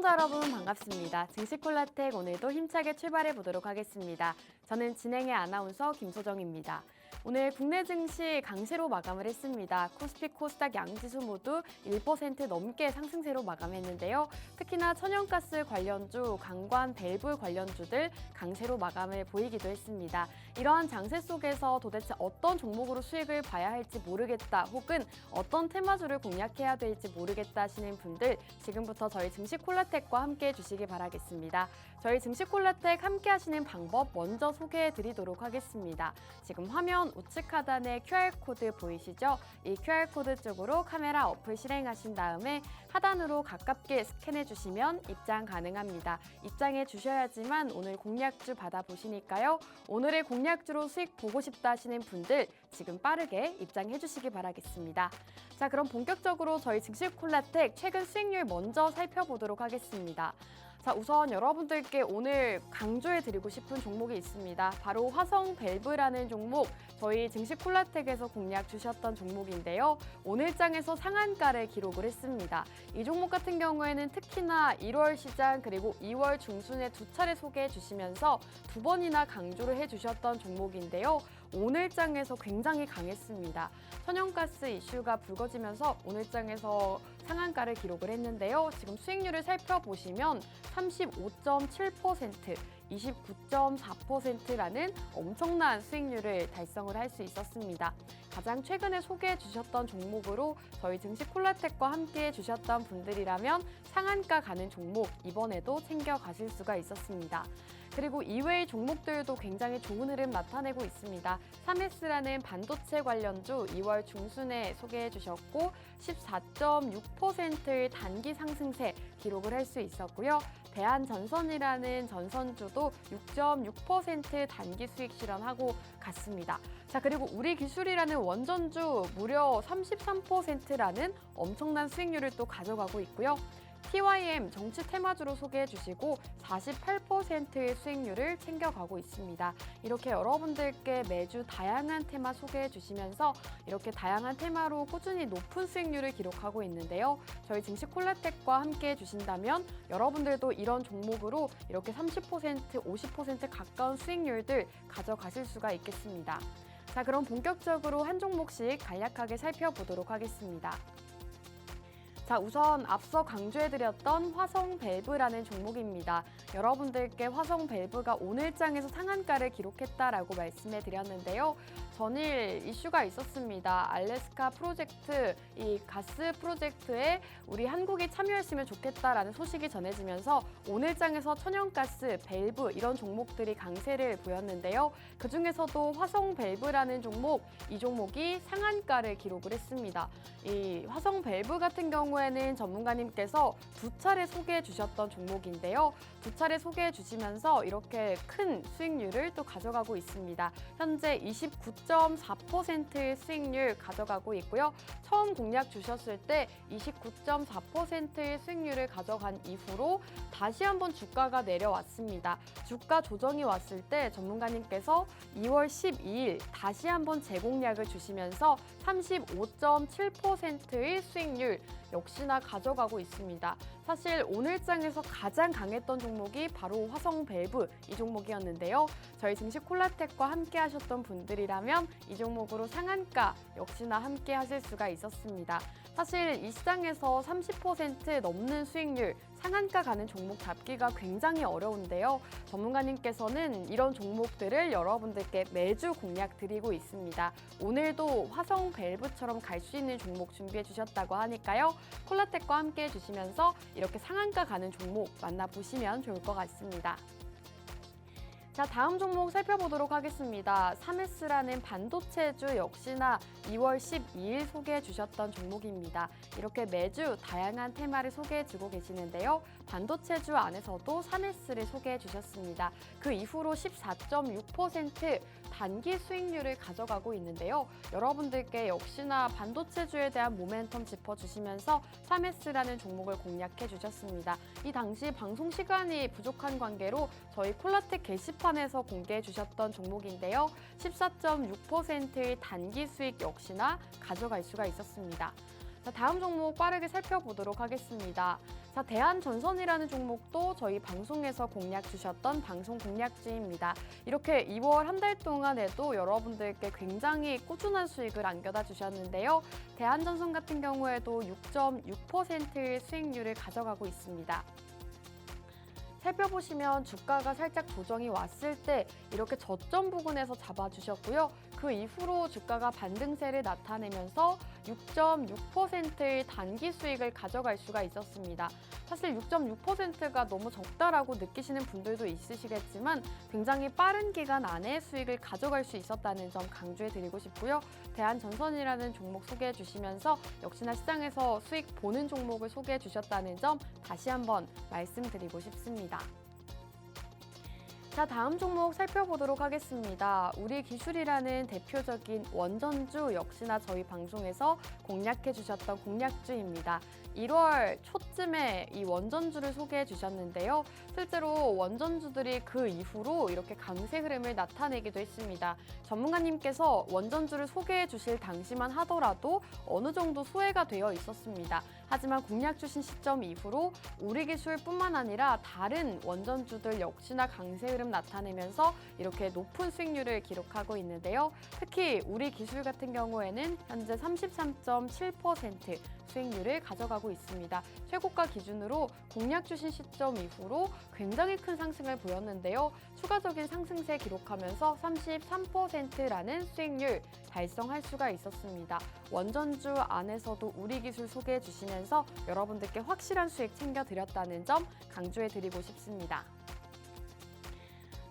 시청자 여러분 반갑습니다. 증시콜라텍 오늘도 힘차게 출발해 보도록 하겠습니다. 저는 진행의 아나운서 김소정입니다. 오늘 국내 증시 강세로 마감을 했습니다. 코스피, 코스닥 양지수 모두 1% 넘게 상승세로 마감했는데요. 특히나 천연가스 관련주, 강관, 밸브 관련주들 강세로 마감을 보이기도 했습니다. 이러한 장세 속에서 도대체 어떤 종목으로 수익을 봐야 할지 모르겠다, 혹은 어떤 테마주를 공략해야 될지 모르겠다 하시는 분들, 지금부터 저희 증시콜라텍과 함께 해주시기 바라겠습니다. 저희 증시콜라텍 함께 하시는 방법 먼저 소개해 드리도록 하겠습니다. 지금 화면 우측 하단에 QR코드 보이시죠? 이 QR코드 쪽으로 카메라 어플 실행하신 다음에 하단으로 가깝게 스캔해 주시면 입장 가능합니다. 입장해 주셔야지만 오늘 공략주 받아보시니까요. 오늘의 공략주로 수익 보고 싶다 하시는 분들 지금 빠르게 입장해 주시기 바라겠습니다. 자, 그럼 본격적으로 저희 증시콜라텍 최근 수익률 먼저 살펴보도록 하겠습니다. 자, 우선 여러분들께 오늘 강조해드리고 싶은 종목이 있습니다. 바로 화성밸브라는 종목, 저희 증시콜라텍에서 공략 주셨던 종목인데요. 오늘장에서 상한가를 기록을 했습니다. 이 종목 같은 경우에는 특히나 1월 시장 그리고 2월 중순에 두 차례 소개해 주시면서 두 번이나 강조를 해주셨던 종목인데요. 오늘장에서 굉장히 강했습니다. 천연가스 이슈가 불거지면서 오늘장에서 상한가를 기록을 했는데요. 지금 수익률을 살펴보시면 35.7%, 29.4%라는 엄청난 수익률을 달성을 할 수 있었습니다. 가장 최근에 소개해 주셨던 종목으로 저희 증시콜라텍과 함께 해주셨던 분들이라면 상한가 가는 종목 이번에도 챙겨가실 수가 있었습니다. 그리고 이외의 종목들도 굉장히 좋은 흐름 나타내고 있습니다. 3S라는 반도체 관련주 2월 중순에 소개해 주셨고 14.6%의 단기 상승세 기록을 할 수 있었고요. 대한전선이라는 전선주도 6.6% 단기 수익 실현하고 갔습니다. 자, 그리고 우리기술이라는 원전주 무려 33%라는 엄청난 수익률을 또 가져가고 있고요. TYM 정치 테마주로 소개해 주시고 48%의 수익률을 챙겨가고 있습니다. 이렇게 여러분들께 매주 다양한 테마 소개해 주시면서 이렇게 다양한 테마로 꾸준히 높은 수익률을 기록하고 있는데요. 저희 증시콜라텍과 함께 해주신다면 여러분들도 이런 종목으로 이렇게 30%, 50% 가까운 수익률들 가져가실 수가 있겠습니다. 자, 그럼 본격적으로 한 종목씩 간략하게 살펴보도록 하겠습니다. 자, 우선 앞서 강조해드렸던 화성밸브라는 종목입니다. 여러분들께 화성밸브가 오늘장에서 상한가를 기록했다라고 말씀해드렸는데요. 전일 이슈가 있었습니다. 알래스카 프로젝트, 이 가스 프로젝트에 우리 한국이 참여했으면 좋겠다라는 소식이 전해지면서 오늘장에서 천연가스, 밸브 이런 종목들이 강세를 보였는데요. 그중에서도 화성밸브라는 종목, 이 종목이 상한가를 기록을 했습니다. 이 화성밸브 같은 경우에는 전문가님께서 두 차례 소개해 주셨던 종목인데요. 두 차례 소개해 주시면서 이렇게 큰 수익률을 또 가져가고 있습니다. 현재 29.4%의 수익률 가져가고 있고요. 처음 공략 주셨을 때 29.4%의 수익률을 가져간 이후로 다시 한번 주가가 내려왔습니다. 주가 조정이 왔을 때 전문가님께서 2월 12일 다시 한번 재공략을 주시면서 35.7%의 수익률 역시나 가져가고 있습니다. 사실 오늘장에서 가장 강했던 종목이 바로 화성밸브 이 종목이었는데요. 저희 증시콜라텍과 함께 하셨던 분들이라면 이 종목으로 상한가 역시나 함께 하실 수가 있었습니다. 사실 이 시장에서 30% 넘는 수익률, 상한가 가는 종목 잡기가 굉장히 어려운데요. 전문가님께서는 이런 종목들을 여러분들께 매주 공략 드리고 있습니다. 오늘도 화성밸브처럼 갈 수 있는 종목 준비해 주셨다고 하니까요. 콜라텍과 함께 해주시면서 이렇게 상한가 가는 종목 만나보시면 좋을 것 같습니다. 자, 다음 종목 살펴보도록 하겠습니다. 3S라는 반도체주 역시나 2월 12일 소개해 주셨던 종목입니다. 이렇게 매주 다양한 테마를 소개해 주고 계시는데요. 반도체주 안에서도 3S를 소개해 주셨습니다. 그 이후로 14.6% 단기 수익률을 가져가고 있는데요. 여러분들께 역시나 반도체주에 대한 모멘텀 짚어주시면서 3S라는 종목을 공략해 주셨습니다. 이 당시 방송 시간이 부족한 관계로 저희 콜라텍 게시판에서 공개해 주셨던 종목인데요. 14.6%의 단기 수익 역시나 가져갈 수가 있었습니다. 자, 다음 종목 빠르게 살펴보도록 하겠습니다. 자, 대한전선이라는 종목도 저희 방송에서 공략 주셨던 방송 공략주입니다. 이렇게 2월 한 달 동안에도 여러분들께 굉장히 꾸준한 수익을 안겨다 주셨는데요. 대한전선 같은 경우에도 6.6%의 수익률을 가져가고 있습니다. 살펴보시면 주가가 살짝 조정이 왔을 때 이렇게 저점 부근에서 잡아주셨고요. 그 이후로 주가가 반등세를 나타내면서 6.6%의 단기 수익을 가져갈 수가 있었습니다. 사실 6.6%가 너무 적다라고 느끼시는 분들도 있으시겠지만 굉장히 빠른 기간 안에 수익을 가져갈 수 있었다는 점 강조해드리고 싶고요. 대한전선이라는 종목 소개해 주시면서 역시나 시장에서 수익 보는 종목을 소개해 주셨다는 점 다시 한번 말씀드리고 싶습니다. 자, 다음 종목 살펴보도록 하겠습니다. 우리 기술이라는 대표적인 원전주 역시나 저희 방송에서 공략해 주셨던 공략주입니다. 1월 초쯤에 이 원전주를 소개해 주셨는데요. 실제로 원전주들이 그 이후로 이렇게 강세 흐름을 나타내기도 했습니다. 전문가님께서 원전주를 소개해 주실 당시만 하더라도 어느 정도 소외가 되어 있었습니다. 하지만 공략 주신 시점 이후로 우리 기술뿐만 아니라 다른 원전주들 역시나 강세 흐름 나타내면서 이렇게 높은 수익률을 기록하고 있는데요. 특히 우리 기술 같은 경우에는 현재 33.7% 수익률을 가져가고 있습니다. 최고가 기준으로 공략 주신 시점 이후로 굉장히 큰 상승을 보였는데요. 추가적인 상승세 기록하면서 33%라는 수익률 달성할 수가 있었습니다. 원전주 안에서도 우리 기술 소개해 주시면서 여러분들께 확실한 수익 챙겨드렸다는 점 강조해드리고 싶습니다.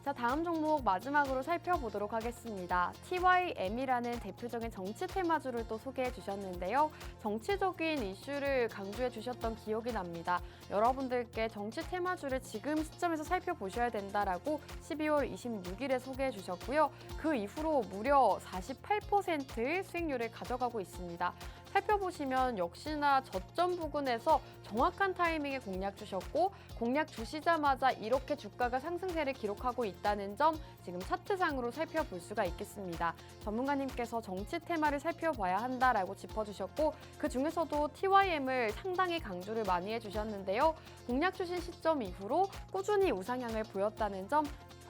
자, 다음 종목 마지막으로 살펴보도록 하겠습니다. TYM이라는 대표적인 정치 테마주를 또 소개해 주셨는데요. 정치적인 이슈를 강조해 주셨던 기억이 납니다. 여러분들께 정치 테마주를 지금 시점에서 살펴보셔야 된다라고 12월 26일에 소개해 주셨고요. 그 이후로 무려 48%의 수익률을 가져가고 있습니다. 살펴보시면 역시나 저점 부근에서 정확한 타이밍에 공략 주셨고 공략 주시자마자 이렇게 주가가 상승세를 기록하고 있다는 점 지금 차트상으로 살펴볼 수가 있겠습니다. 전문가님께서 정치 테마를 살펴봐야 한다라고 짚어주셨고 그 중에서도 TYM을 상당히 강조를 많이 해주셨는데요. 공략 주신 시점 이후로 꾸준히 우상향을 보였다는 점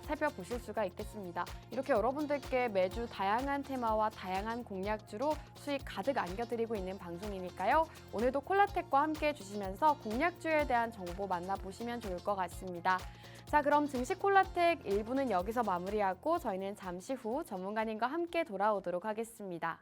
살펴보실 수가 있겠습니다. 이렇게 여러분들께 매주 다양한 테마와 다양한 공략주로 수익 가득 안겨드리고 있는 방송이니까요. 오늘도 콜라텍과 함께 해주시면서 공략주에 대한 정보 만나보시면 좋을 것 같습니다. 자, 그럼 증시 콜라텍 1부는 여기서 마무리하고 저희는 잠시 후 전문가님과 함께 돌아오도록 하겠습니다.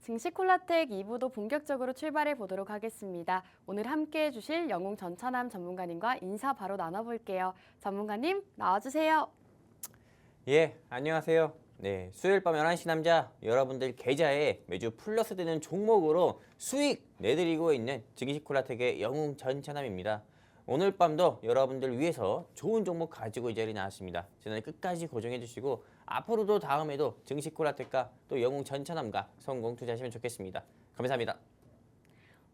증시 콜라텍 2부도 본격적으로 출발해 보도록 하겠습니다. 오늘 함께해 주실 영웅 전찬함 전문가님과 인사 바로 나눠볼게요. 전문가님 나와주세요. 예, 안녕하세요. 네, 수요일 밤 11시 남자 여러분들 계좌에 매주 플러스 되는 종목으로 수익 내드리고 있는 증시콜라텍의 영웅 전찬남입니다. 오늘 밤도 여러분들 위해서 좋은 종목 가지고 이 자리에 나왔습니다. 저는 끝까지 고정해 주시고 앞으로도 다음에도 증시콜라텍과 또 영웅 전찬남과 성공 투자하시면 좋겠습니다. 감사합니다.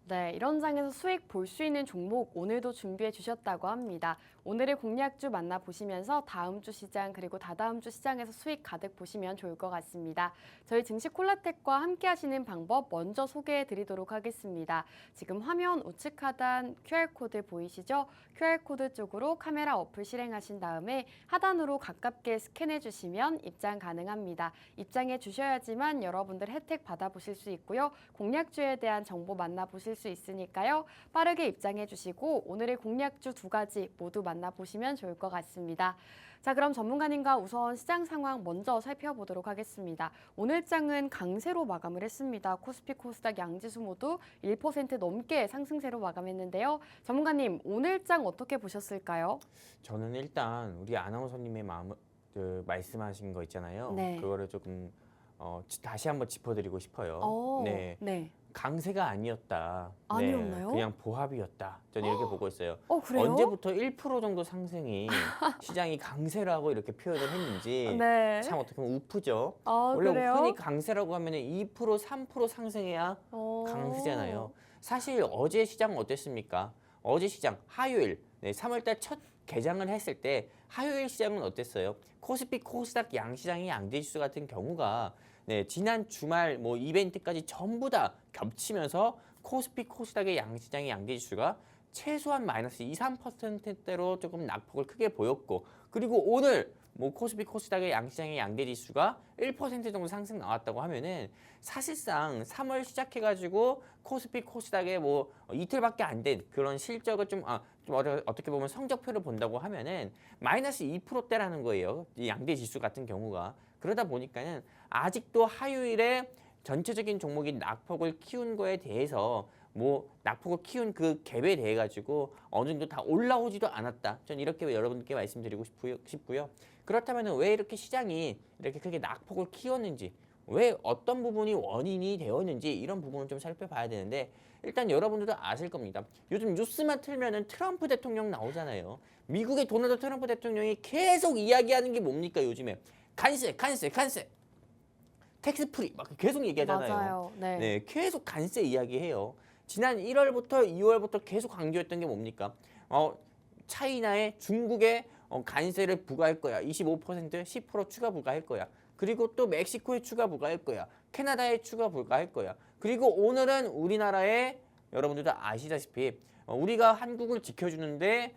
네, 이런 장에서 수익 볼 수 있는 종목 오늘도 준비해 주셨다고 합니다. 오늘의 공략주 만나보시면서 다음 주 시장 그리고 다다음 주 시장에서 수익 가득 보시면 좋을 것 같습니다. 저희 증시콜라텍과 함께 하시는 방법 먼저 소개해 드리도록 하겠습니다. 지금 화면 우측 하단 QR코드 보이시죠? QR코드 쪽으로 카메라 어플 실행하신 다음에 하단으로 가깝게 스캔해 주시면 입장 가능합니다. 입장해 주셔야지만 여러분들 혜택 받아보실 수 있고요. 공략주에 대한 정보 만나보실 수 있으니까요. 빠르게 입장해 주시고 오늘의 공략주 2가지 모두 만나보시면 좋을 것 같습니다. 자, 그럼 전문가님과 우선 시장 상황 먼저 살펴보도록 하겠습니다. 오늘 장은 강세로 마감을 했습니다. 코스피 코스닥 양지수 모두 1% 넘게 상승세로 마감했는데요. 전문가님, 오늘 장 어떻게 보셨을까요? 저는 일단 우리 아나운서님의 말씀하신 거 있잖아요. 네. 그거를 조금 다시 한번 짚어드리고 싶어요. 네. 네. 강세가 아니었다. 아니었나요? 네, 그냥 보합이었다. 저는 이렇게 보고 있어요. 그래요? 언제부터 1% 정도 상승이 시장이 강세라고 이렇게 표현을 했는지 네. 참 어떻게 보면 우프죠. 원래 그래요? 흔히 강세라고 하면 2%, 3% 상승해야 강세잖아요. 사실 어제 시장 어땠습니까? 어제 시장 화요일 3월달 첫 개장을 했을 때 화요일 시장은 어땠어요? 코스피 코스닥 양시장의 양대지수 같은 경우가 지난 주말 이벤트까지 전부 다 겹치면서 코스피 코스닥의 양시장의 양대지수가 최소한 마이너스 2, 3%대로 조금 낙폭을 크게 보였고, 그리고 오늘 코스피 코스닥의 양시장의 양대지수가 1% 정도 상승 나왔다고 하면은 사실상 3월 시작해가지고 코스피 코스닥의 이틀밖에 안 된 그런 실적을 좀 어떻게 보면 성적표를 본다고 하면은 마이너스 2%대라는 거예요. 이 양대지수 같은 경우가. 그러다 보니까는 아직도 화요일에 전체적인 종목이 낙폭을 키운 거에 대해서 낙폭을 키운 그 갭에 대해 가지고 어느 정도 다 올라오지도 않았다. 전 이렇게 여러분께 말씀드리고 싶고요. 그렇다면 왜 이렇게 시장이 이렇게 크게 낙폭을 키웠는지, 왜 어떤 부분이 원인이 되었는지 이런 부분을 좀 살펴봐야 되는데, 일단 여러분들도 아실 겁니다. 요즘 뉴스만 틀면은 트럼프 대통령 나오잖아요. 미국의 도널드 트럼프 대통령이 계속 이야기하는 게 뭡니까 요즘에? 관세. 텍스 프리 막 계속 얘기하잖아요. 맞아요. 네. 계속 관세 이야기해요. 지난 1월부터 2월부터 계속 강조했던 게 뭡니까? 차이나에 중국에 관세를 부과할 거야. 25%, 10% 추가 부과할 거야. 그리고 또 멕시코에 추가 부과할 거야. 캐나다에 추가 부과할 거야. 그리고 오늘은 우리나라에 여러분들도 아시다시피 우리가 한국을 지켜주는데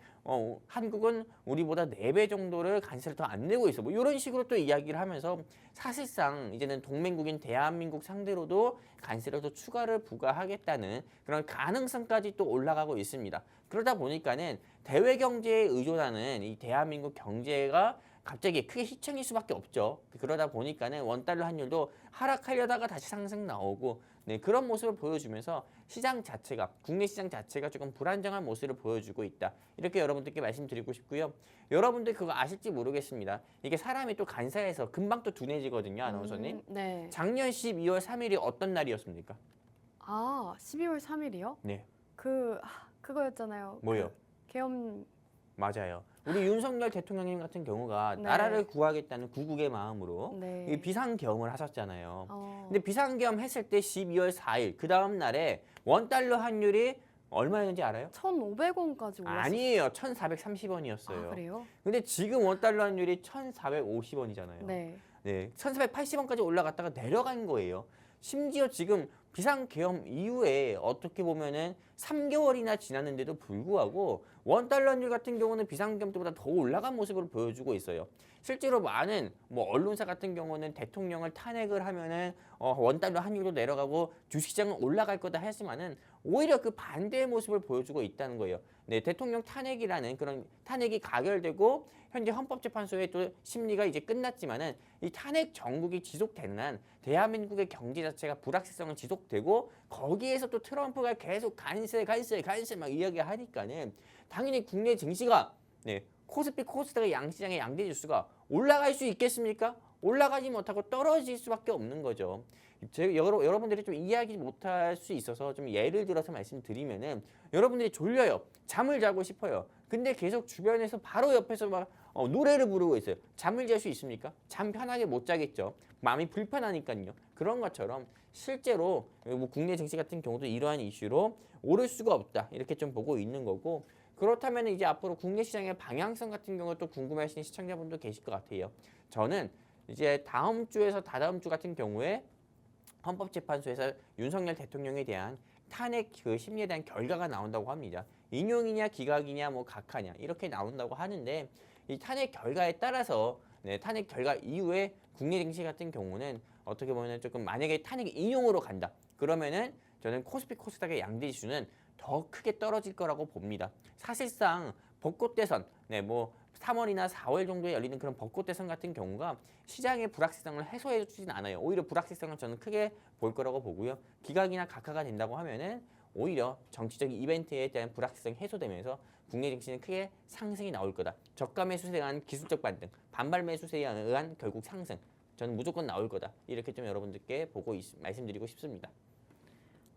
한국은 우리보다 4배 정도를 관세를 더 안 내고 있어. 이런 식으로 또 이야기를 하면서 사실상 이제는 동맹국인 대한민국 상대로도 관세를 더 추가를 부과하겠다는 그런 가능성까지 또 올라가고 있습니다. 그러다 보니까는 대외 경제에 의존하는 이 대한민국 경제가 갑자기 크게 휘청일 수밖에 없죠. 그러다 보니까는 원달러 환율도 하락하려다가 다시 상승 나오고 그런 모습을 보여주면서 시장 자체가, 국내 시장 자체가 조금 불안정한 모습을 보여주고 있다. 이렇게 여러분들께 말씀드리고 싶고요. 여러분들 그거 아실지 모르겠습니다. 이게 사람이 또 간사해서 금방 또 둔해지거든요, 아나운서님. 네. 작년 12월 3일이 어떤 날이었습니까? 12월 3일이요? 네. 그거였잖아요. 뭐요? 계엄. 맞아요. 우리 윤석열 대통령님 같은 경우가 네. 나라를 구하겠다는 구국의 마음으로 네. 이 비상계엄을 하셨잖아요. 어. 근데 비상계엄 했을 때 12월 4일 그 다음 날에 원달러 환율이 얼마였는지 알아요? 1,500원까지 올랐어요. 아니에요. 1,430원이었어요. 그래요? 근데 지금 원달러 환율이 1,450원이잖아요. 네. 1,480원까지 올라갔다가 내려간 거예요. 심지어 지금 비상계엄 이후에 어떻게 보면은 3개월이나 지났는데도 불구하고 원달러 환율 같은 경우는 비상계엄 때보다 더 올라간 모습을 보여주고 있어요. 실제로 많은 언론사 같은 경우는 대통령을 탄핵을 하면은 원달러 환율도 내려가고 주식시장은 올라갈 거다 했지만은 오히려 그 반대의 모습을 보여주고 있다는 거예요. 대통령 탄핵이라는 그런 탄핵이 가결되고 현재 헌법재판소의 또 심리가 이제 끝났지만은 이 탄핵 정국이 지속되는 한 대한민국의 경제 자체가 불확실성은 지속되고 거기에서 또 트럼프가 계속 관세 막 이야기하니까는 당연히 국내 증시가 코스피 코스닥의 양시장의 양대 지수가 올라갈 수 있겠습니까? 올라가지 못하고 떨어질 수밖에 없는 거죠. 여러분들이 좀 이해하지 못할 수 있어서 좀 예를 들어서 말씀드리면은 여러분들이 졸려요. 잠을 자고 싶어요. 근데 계속 주변에서 바로 옆에서 막 노래를 부르고 있어요. 잠을 잘 수 있습니까? 잠 편하게 못 자겠죠. 마음이 불편하니까요. 그런 것처럼 실제로 뭐 국내 증시 같은 경우도 이러한 이슈로 오를 수가 없다. 이렇게 좀 보고 있는 거고 그렇다면 이제 앞으로 국내 시장의 방향성 같은 경우 또 궁금해하시는 시청자분도 계실 것 같아요. 저는 이제 다음 주에서 다다음 주 같은 경우에 헌법재판소에서 윤석열 대통령에 대한 탄핵 그 심리에 대한 결과가 나온다고 합니다. 인용이냐 기각이냐 뭐 각하냐 이렇게 나온다고 하는데 이 탄핵 결과에 따라서 탄핵 결과 이후에 국내 증시 같은 경우는 어떻게 보면 조금 만약에 탄핵 인용으로 간다. 그러면은 저는 코스피 코스닥의 양대 지수는 더 크게 떨어질 거라고 봅니다. 사실상 벚꽃 대선, 뭐 3월이나 4월 정도에 열리는 그런 벚꽃 대선 같은 경우가 시장의 불확실성을 해소해 주진 않아요. 오히려 불확실성을 저는 크게 볼 거라고 보고요. 기각이나 각하가 된다고 하면은 오히려 정치적인 이벤트에 대한 불확실성이 해소되면서 국내 증시는 크게 상승이 나올 거다. 저가 매수세에 의한 기술적 반등, 반발 매수세에 의한 결국 상승. 저는 무조건 나올 거다. 이렇게 좀 여러분들께 말씀드리고 싶습니다.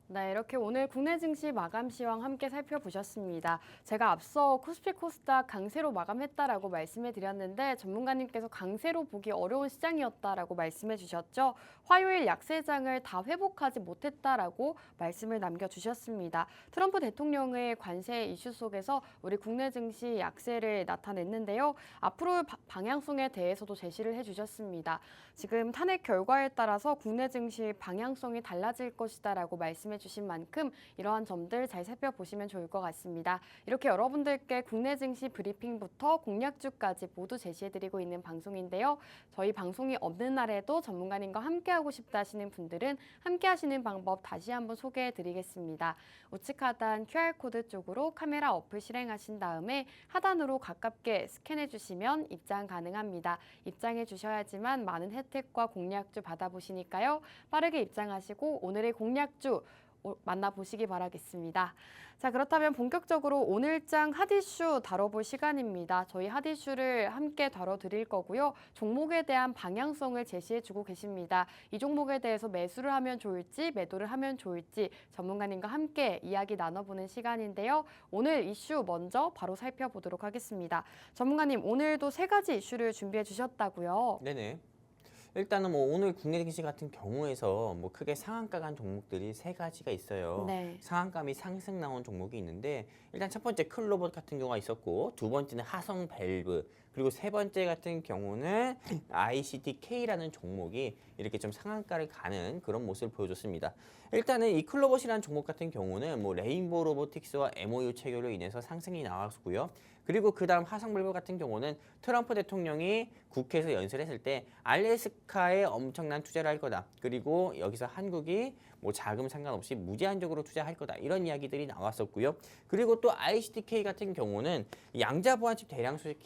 네, 이렇게 오늘 국내 증시 마감 시황 함께 살펴보셨습니다. 제가 앞서 코스피 코스닥 강세로 마감했다라고 말씀해 드렸는데 전문가님께서 강세로 보기 어려운 시장이었다라고 말씀해 주셨죠. 화요일 약세장을 다 회복하지 못했다라고 말씀을 남겨주셨습니다. 트럼프 대통령의 관세 이슈 속에서 우리 국내 증시 약세를 나타냈는데요. 앞으로의 방향성에 대해서도 제시를 해주셨습니다. 지금 탄핵 결과에 따라서 국내 증시 방향성이 달라질 것이다라고 말씀해 주신 만큼 이러한 점들 잘 살펴보시면 좋을 것 같습니다. 이렇게 여러분들께 국내 증시 브리핑부터 공략주까지 모두 제시해드리고 있는 방송인데요. 저희 방송이 없는 날에도 전문가님과 함께하고 싶다 하시는 분들은 함께하시는 방법 다시 한번 소개해드리겠습니다. 우측 하단 QR코드 쪽으로 카메라 어플 실행하신 다음에 하단으로 가깝게 스캔해주시면 입장 가능합니다. 입장해 주셔야지만 많은 혜택과 공략주 받아보시니까요. 빠르게 입장하시고 오늘의 공략주 만나보시기 바라겠습니다. 자, 그렇다면 본격적으로 오늘장 핫이슈 다뤄볼 시간입니다. 저희 핫이슈를 함께 다뤄드릴 거고요. 종목에 대한 방향성을 제시해주고 계십니다. 이 종목에 대해서 매수를 하면 좋을지 매도를 하면 좋을지 전문가님과 함께 이야기 나눠보는 시간인데요. 오늘 이슈 먼저 바로 살펴보도록 하겠습니다. 전문가님, 오늘도 세 가지 이슈를 준비해 주셨다고요? 네네. 일단은 뭐 오늘 국내 증시 같은 경우에서 뭐 크게 상한가 간 종목들이 세 가지가 있어요. 네. 상한가 상승 나온 종목이 있는데 일단 첫 번째 클로버 같은 경우가 있었고 두 번째는 하성 밸브 그리고 세 번째 같은 경우는 ICTK라는 종목이 이렇게 좀 상한가를 가는 그런 모습을 보여줬습니다. 일단은 이 클로버시라는 종목 같은 경우는 뭐 레인보우 로보틱스와 MOU 체결로 인해서 상승이 나왔고요. 그리고 그 다음 하성밸브 같은 경우는 트럼프 대통령이 국회에서 연설했을 때 알래스카에 엄청난 투자를 할 거다. 그리고 여기서 한국이 뭐 자금 상관없이 무제한적으로 투자할 거다. 이런 이야기들이 나왔었고요. 그리고 또 ICTK 같은 경우는 양자 보안칩 대량 소식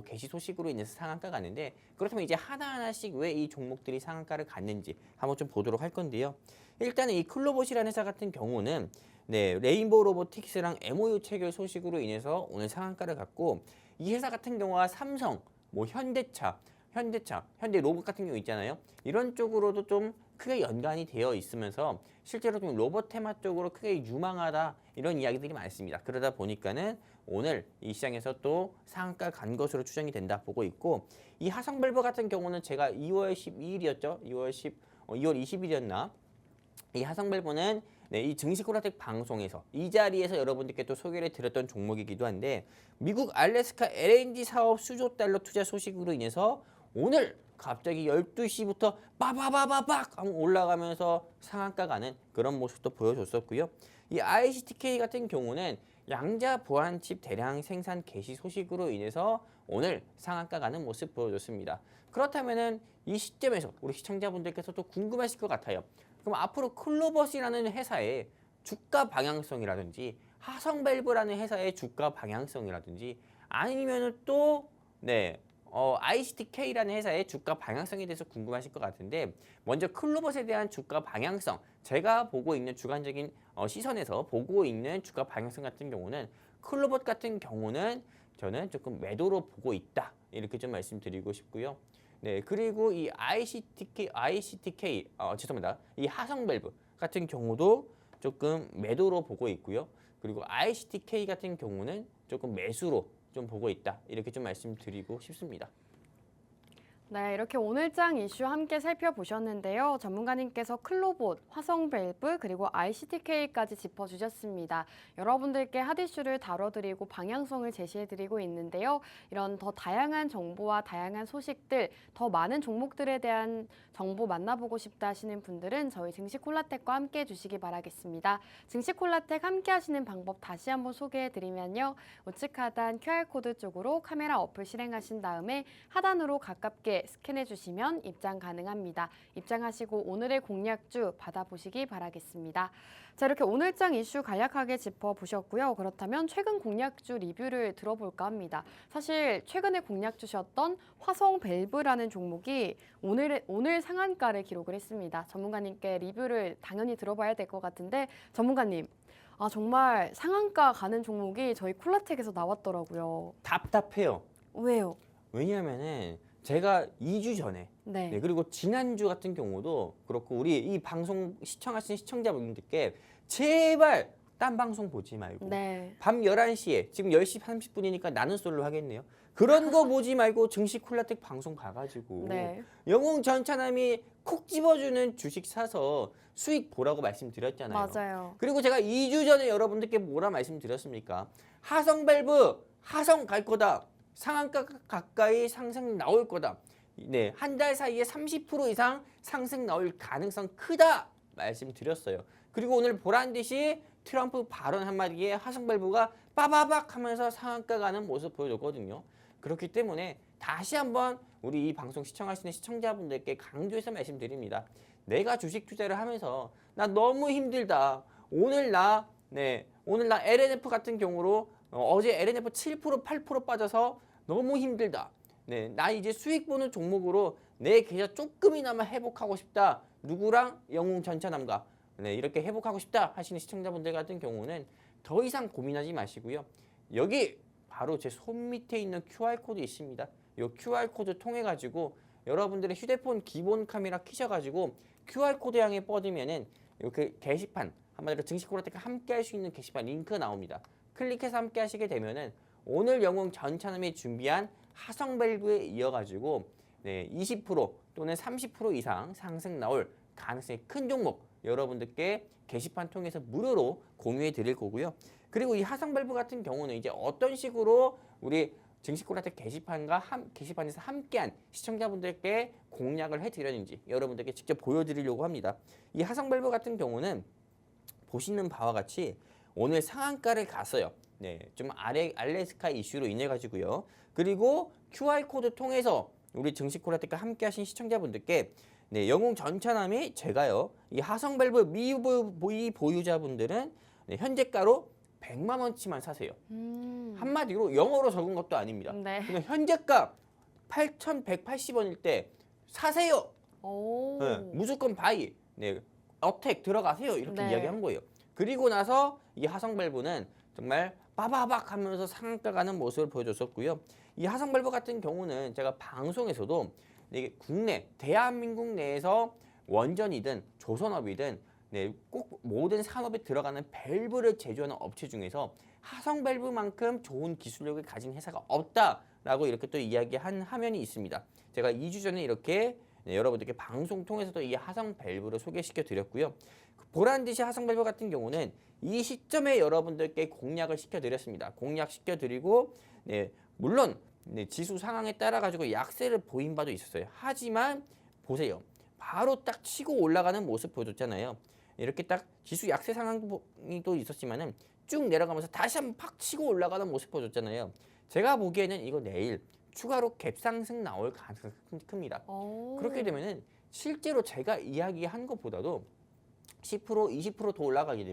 개시 소식으로 인해서 상한가 갔는데 그렇다면 이제 하나하나씩 왜 이 종목들이 상한가를 갔는지 한번 좀 보도록 할 건데요. 일단은 이 클로봇이라는 회사 같은 경우는 레인보우 로보틱스랑 MOU 체결 소식으로 인해서 오늘 상한가를 갔고 이 회사 같은 경우가 삼성, 뭐 현대 로봇 같은 경우 있잖아요. 이런 쪽으로도 좀 크게 연관이 되어 있으면서 실제로 좀 로봇 테마 쪽으로 크게 유망하다 이런 이야기들이 많습니다. 그러다 보니까는 오늘 이 시장에서 또 상한가 간 것으로 추정이 된다 보고 있고 이 하성밸브 같은 경우는 제가 2월 12일이었죠. 2월 20일이었나? 이 하성밸브는 이 증시코라텍 방송에서 이 자리에서 여러분들께 또 소개를 드렸던 종목이기도 한데 미국 알래스카 LNG 사업 수조 달러 투자 소식으로 인해서 오늘 갑자기 12시부터 빠바바바박 하고 올라가면서 상한가 가는 그런 모습도 보여줬었고요. 이 ICTK 같은 경우는 양자 보안칩 대량 생산 개시 소식으로 인해서 오늘 상한가 가는 모습 보여줬습니다. 그렇다면은 이 시점에서 우리 시청자분들께서 또 궁금하실 것 같아요. 그럼 앞으로 클로버시라는 회사의 주가 방향성이라든지 하성밸브라는 회사의 주가 방향성이라든지 아니면은 또 ICTK라는 회사의 주가 방향성에 대해서 궁금하실 것 같은데 먼저 클로봇에 대한 주가 방향성 제가 보고 있는 주관적인 시선에서 보고 있는 주가 방향성 같은 경우는 클로봇 같은 경우는 저는 조금 매도로 보고 있다 이렇게 좀 말씀드리고 싶고요. 네, 그리고 이 ICTK 죄송합니다. 이 하성 밸브 같은 경우도 조금 매도로 보고 있고요. 그리고 ICTK 같은 경우는 조금 매수로 좀 보고 있다. 이렇게 좀 말씀드리고 싶습니다. 네, 이렇게 오늘장 이슈 함께 살펴보셨는데요. 전문가님께서 클로봇, 화성밸브, 그리고 ICTK까지 짚어주셨습니다. 여러분들께 핫이슈를 다뤄드리고 방향성을 제시해드리고 있는데요. 이런 더 다양한 정보와 다양한 소식들, 더 많은 종목들에 대한 정보 만나보고 싶다 하시는 분들은 저희 증시콜라텍과 함께 해주시기 바라겠습니다. 증시콜라텍 함께 하시는 방법 다시 한번 소개해드리면요. 우측 하단 QR코드 쪽으로 카메라 어플 실행하신 다음에 하단으로 가깝게 스캔해 주시면 입장 가능합니다. 입장하시고 오늘의 공략주 받아보시기 바라겠습니다. 자, 이렇게 오늘장 이슈 간략하게 짚어보셨고요. 그렇다면 최근 공략주 리뷰를 들어볼까 합니다. 사실 최근에 공략주셨던 화성밸브라는 종목이 오늘 상한가를 기록을 했습니다. 전문가님께 리뷰를 당연히 들어봐야 될 것 같은데 전문가님. 정말 상한가 가는 종목이 저희 콜라텍에서 나왔더라고요. 답답해요. 왜요? 왜냐하면은 제가 2주 전에 네. 그리고 지난주 같은 경우도 그렇고 우리 이 방송 시청하시는 시청자분들께 제발 딴 방송 보지 말고 네. 밤 11시에 지금 10시 30분이니까 나는 솔로 하겠네요. 그런 거 보지 말고 증시 콜라텍 방송 가가지고 네. 영웅 전차남이 콕 집어주는 주식 사서 수익 보라고 말씀드렸잖아요. 맞아요. 그리고 제가 2주 전에 여러분들께 뭐라 말씀드렸습니까? 하성밸브 하성 갈 거다. 상한가 가까이 상승 나올 거다. 네, 한 달 사이에 30% 이상 상승 나올 가능성 크다 말씀드렸어요. 그리고 오늘 보란 듯이 트럼프 발언 한마디에 하성밸브가 빠바박 하면서 상한가 가는 모습 보여줬거든요. 그렇기 때문에 다시 한번 우리 이 방송 시청하시는 시청자분들께 강조해서 말씀드립니다. 내가 주식 투자를 하면서 나 너무 힘들다. 오늘 나 LNF 같은 경우로 어제 LNF 7% 8% 빠져서 너무 힘들다. 네, 나 이제 수익 보는 종목으로 내 계좌 조금이나마 회복하고 싶다. 누구랑? 영웅 전차남과 네, 이렇게 회복하고 싶다 하시는 시청자분들 같은 경우는 더 이상 고민하지 마시고요. 여기 바로 제 손 밑에 있는 QR코드 있습니다. 이 QR코드 통해 가지고 여러분들의 휴대폰 기본 카메라 켜셔가지고 QR코드 향해 뻗으면은 이렇게 게시판 한마디로 증시콜라텍과 함께 할 수 있는 게시판 링크 나옵니다. 클릭해서 함께 하시게 되면은 오늘 영웅 전차남이 준비한 하성밸브에 이어가지고 20% 또는 30% 이상 상승 나올 가능성이 큰 종목 여러분들께 게시판 통해서 무료로 공유해 드릴 거고요. 그리고 이 하성밸브 같은 경우는 이제 어떤 식으로 우리 증시콜라텍 게시판에서 함께한 시청자분들께 공략을 해드렸는지 여러분들께 직접 보여드리려고 합니다. 이 하성밸브 같은 경우는 보시는 바와 같이 오늘 상한가를 갔어요. 네, 좀 알래스카 이슈로 인해 가지고요. 그리고 QR코드 통해서 우리 증시콜라텍과 함께 하신 시청자분들께 영웅 전차남이 제가요. 이 하성밸브 미보유 보유자분들은 현재가로 100만 원치만 사세요. 한마디로 영어로 적은 것도 아닙니다. 네. 그냥 현재가 8,180원일 때 사세요. 오. 네, 무조건 바이. 어택 들어가세요. 이렇게 네. 이야기한 거예요. 그리고 나서 이 하성밸브는 정말 빠바박 하면서 상한가 가는 모습을 보여줬었고요. 이 하성밸브 같은 경우는 제가 방송에서도 이게 국내, 대한민국 내에서 원전이든 조선업이든 꼭 모든 산업에 들어가는 밸브를 제조하는 업체 중에서 하성밸브만큼 좋은 기술력을 가진 회사가 없다라고 이렇게 또 이야기한 화면이 있습니다. 제가 2주 전에 이렇게 여러분들께 방송 통해서도 이 하성밸브를 소개시켜 드렸고요. 보란 듯이 하성밸브 같은 경우는 이 시점에 여러분들께 공략을 시켜드렸습니다. 공략시켜드리고 물론 지수 상황에 따라 가지고 약세를 보인 바도 있었어요. 하지만 보세요. 바로 딱 치고 올라가는 모습 보여줬잖아요. 이렇게 딱 지수 약세 상황이 또 있었지만은 쭉 내려가면서 다시 한번 팍 치고 올라가는 모습 보여줬잖아요. 제가 보기에는 이거 내일 추가로 갭 상승 나올 가능성이 큽니다. 그렇게 되면은 실제로 제가 이야기한 것보다도 10% 20% 더 올라가게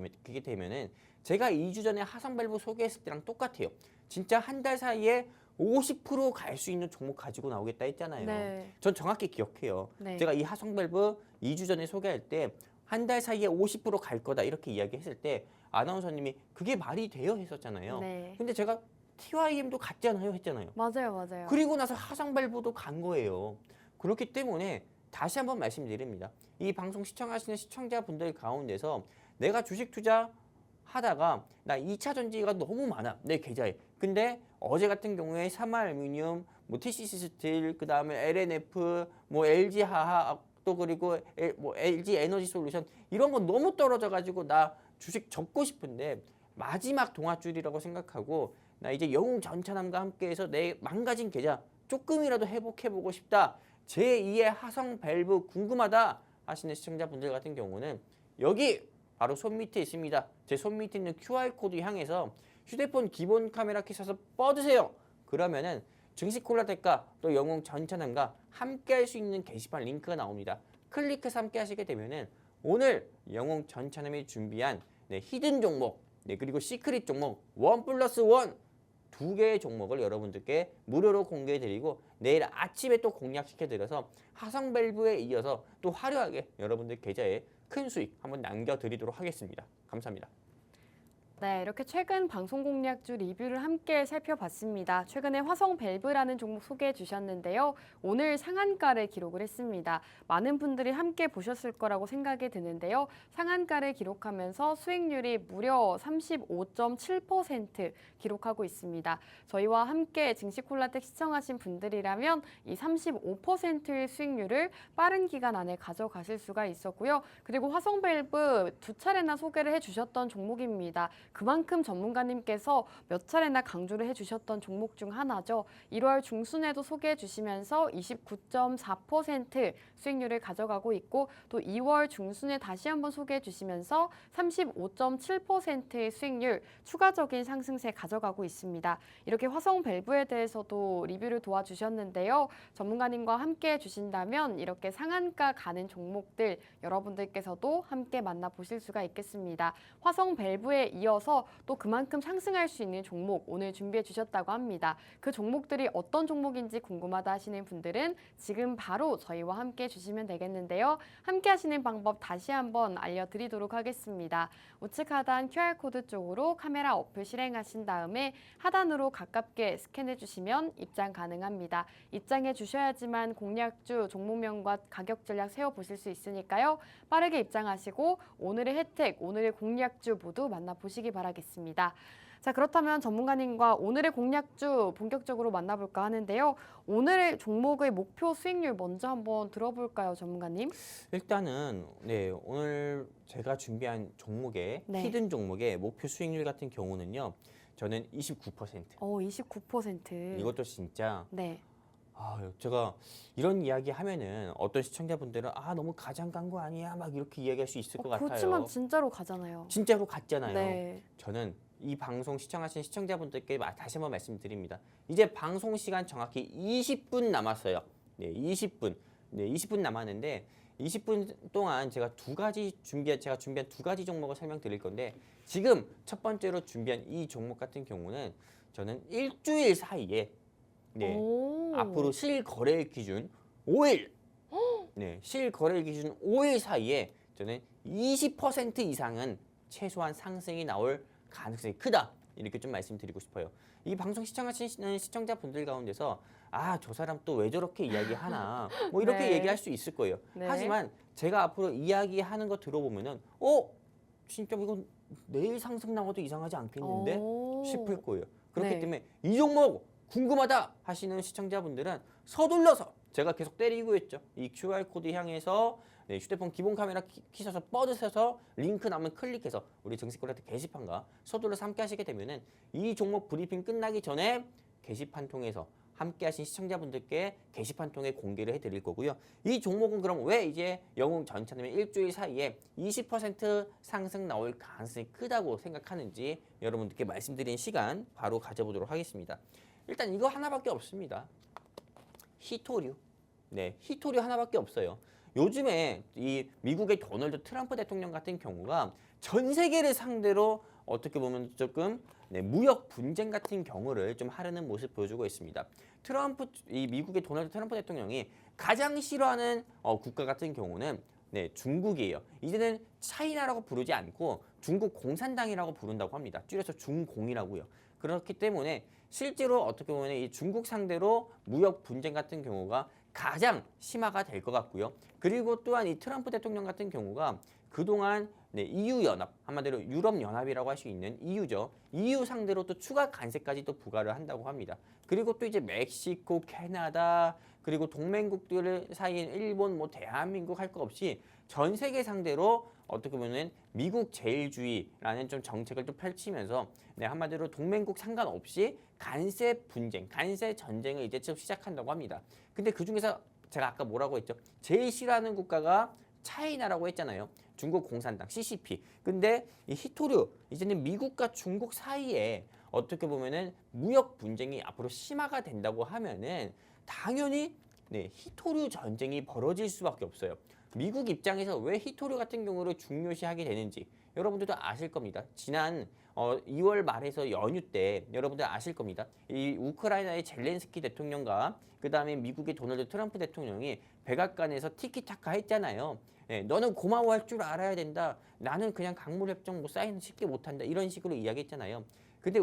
되면은 제가 2주 전에 하성밸브 소개했을 때랑 똑같아요. 진짜 한 달 사이에 50% 갈 수 있는 종목 가지고 나오겠다 했잖아요. 네. 전 정확히 기억해요. 네. 제가 이 하성밸브 2주 전에 소개할 때 한 달 사이에 50% 갈 거다 이렇게 이야기했을 때 아나운서님이 그게 말이 돼요 했었잖아요. 네. 근데 제가 TYM도 갔잖아요 했잖아요. 맞아요. 그리고 나서 하성밸브도 간 거예요. 그렇기 때문에 다시 한번 말씀드립니다. 이 방송 시청하시는 시청자분들 가운데서 내가 주식 투자 하다가 나 2차 전지가 너무 많아 내 계좌에. 근데 어제 같은 경우에 삼화알루미늄, 뭐 TCC 스틸, 그 다음에 LNF, 뭐 LG 하하, 또 그리고 LG 에너지 솔루션 이런 거 너무 떨어져가지고 나 주식 접고 싶은데 마지막 동아줄이라고 생각하고 나 이제 영웅 전차남과 함께해서 내 망가진 계좌 조금이라도 회복해보고 싶다. 제2의 화성 밸브 궁금하다 하시는 시청자분들 같은 경우는 여기 바로 손 밑에 있습니다. 제 손 밑에 있는 QR코드 향해서 휴대폰 기본 카메라 켜셔서 뻗으세요. 그러면은 증시콜라 대가 또 영웅 전차남과 함께 할 수 있는 게시판 링크가 나옵니다. 클릭해서 함께 하시게 되면은 오늘 영웅 전차남이 준비한 히든 종목 그리고 시크릿 종목 1+1 두 개의 종목을 여러분들께 무료로 공개해드리고 내일 아침에 또 공략시켜드려서 화성 밸브에 이어서 또 화려하게 여러분들 계좌에 큰 수익 한번 남겨드리도록 하겠습니다. 감사합니다. 네, 이렇게 최근 방송 공략주 리뷰를 함께 살펴봤습니다. 최근에 화성 밸브라는 종목 소개해 주셨는데요. 오늘 상한가를 기록을 했습니다. 많은 분들이 함께 보셨을 거라고 생각이 드는데요. 상한가를 기록하면서 수익률이 무려 35.7% 기록하고 있습니다. 저희와 함께 증시콜라텍 시청하신 분들이라면 이 35%의 수익률을 빠른 기간 안에 가져가실 수가 있었고요. 그리고 화성 밸브 두 차례나 소개를 해주셨던 종목입니다. 그만큼 전문가님께서 몇 차례나 강조를 해주셨던 종목 중 하나죠. 1월 중순에도 소개해 주시면서 29.4% 수익률을 가져가고 있고 또 2월 중순에 다시 한번 소개해 주시면서 35.7%의 수익률 추가적인 상승세 가져가고 있습니다. 이렇게 화성 밸브에 대해서도 리뷰를 도와주셨는데요. 전문가님과 함께 해주신다면 이렇게 상한가 가는 종목들 여러분들께서도 함께 만나보실 수가 있겠습니다. 화성 밸브에 이어서 또 그만큼 상승할 수 있는 종목 오늘 준비해 주셨다고 합니다. 그 종목들이 어떤 종목인지 궁금하다 하시는 분들은 지금 바로 저희와 함께 해주시면 되겠는데요. 함께 하시는 방법 다시 한번 알려드리도록 하겠습니다. 우측 하단 QR코드 쪽으로 카메라 어플 실행하신 다음에 하단으로 가깝게 스캔해 주시면 입장 가능합니다. 입장해 주셔야지만 공략주, 종목명과 가격 전략 세워보실 수 있으니까요. 빠르게 입장하시고 오늘의 혜택, 오늘의 공략주 모두 만나보시기 바라겠습니다. 자, 그렇다면 전문가님과 오늘의 공략주 본격적으로 만나볼까 하는데요. 오늘의 종목의 목표 수익률 먼저 한번 들어볼까요, 전문가님? 일단은 오늘 제가 준비한 종목의 히든 종목의 목표 수익률 같은 경우는요. 저는 29%. 29%. 이것도 진짜 제가 이런 이야기 하면은 어떤 시청자분들은 너무 가장 간 거 아니야? 막 이렇게 이야기할 수 있을 것 같아요. 그렇지만 진짜로 가잖아요. 진짜로 갔잖아요. 네. 저는 이 방송 시청하신 시청자분들께 다시 한번 말씀드립니다. 이제 방송 시간 정확히 20분 남았어요. 20분. 20분 남았는데 20분 동안 제가 제가 준비한 두 가지 종목을 설명드릴 건데 지금 첫 번째로 준비한 이 종목 같은 경우는 저는 일주일 사이에 앞으로 실거래일 기준 5일 실거래일 기준 5일 사이에 저는 20% 이상은 최소한 상승이 나올 가능성이 크다. 이렇게 좀 말씀드리고 싶어요. 이 방송 시청하시는 시청자분들 가운데서 저 사람 또 왜 저렇게 이야기하나 뭐 이렇게 얘기할 수 있을 거예요. 하지만 제가 앞으로 이야기하는 거 들어보면은 진짜 이건 내일 상승 나와도 이상하지 않겠는데 싶을 거예요. 그렇기 때문에 이 종목 궁금하다 하시는 시청자분들은 서둘러서 제가 계속 때리고 있죠. 이 QR코드 향해서 휴대폰 기본 카메라 키셔서 뻗으셔서 링크 나오면 클릭해서 우리 증시콜라텍 게시판과 서둘러서 함께 하시게 되면은 이 종목 브리핑 끝나기 전에 게시판 통해서 함께 하신 시청자분들께 게시판 통해 공개를 해드릴 거고요. 이 종목은 그럼 왜 이제 영웅 전차남의 일주일 사이에 20% 상승 나올 가능성이 크다고 생각하는지 여러분들께 말씀드리는 시간 바로 가져보도록 하겠습니다. 일단 이거 하나밖에 없습니다. 히토류. 히토류 하나밖에 없어요. 요즘에 이 미국의 도널드 트럼프 대통령 같은 경우가 전 세계를 상대로 어떻게 보면 조금 무역 분쟁 같은 경우를 좀 하려는 모습 보여주고 있습니다. 이 미국의 도널드 트럼프 대통령이 가장 싫어하는 국가 같은 경우는 중국이에요. 이제는 차이나라고 부르지 않고 중국 공산당이라고 부른다고 합니다. 줄여서 중공이라고요. 그렇기 때문에 실제로 어떻게 보면 이 중국 상대로 무역 분쟁 같은 경우가 가장 심화가 될 것 같고요. 그리고 또한 이 트럼프 대통령 같은 경우가 그동안 EU 연합, 한마디로 유럽 연합이라고 할 수 있는 EU죠. EU 상대로 또 추가 관세까지 또 부과를 한다고 합니다. 그리고 또 이제 멕시코, 캐나다, 그리고 동맹국들 사이인 일본, 뭐 대한민국 할 거 없이 전 세계 상대로 어떻게 보면 미국 제일주의라는 좀 정책을 또 펼치면서 한마디로 동맹국 상관없이 간세 분쟁, 간세 전쟁을 이제 좀 시작한다고 합니다. 근데 그 중에서 제가 아까 뭐라고 했죠? 제일 싫어하는 국가가 차이나라고 했잖아요. 중국 공산당 CCP. 근데 이 히토류 이제는 미국과 중국 사이에 어떻게 보면은 무역 분쟁이 앞으로 심화가 된다고 하면은 당연히 히토류 전쟁이 벌어질 수밖에 없어요. 미국 입장에서 왜 히토류 같은 경우를 중요시하게 되는지 여러분들도 아실 겁니다. 지난 2월 말에서 연휴 때 여러분들 아실 겁니다. 이 우크라이나의 젤렌스키 대통령과 그 다음에 미국의 도널드 트럼프 대통령이 백악관에서 티키타카 했잖아요. 너는 고마워할 줄 알아야 된다. 나는 그냥 강물협정 뭐 사인 쉽게 못한다. 이런 식으로 이야기했잖아요. 근데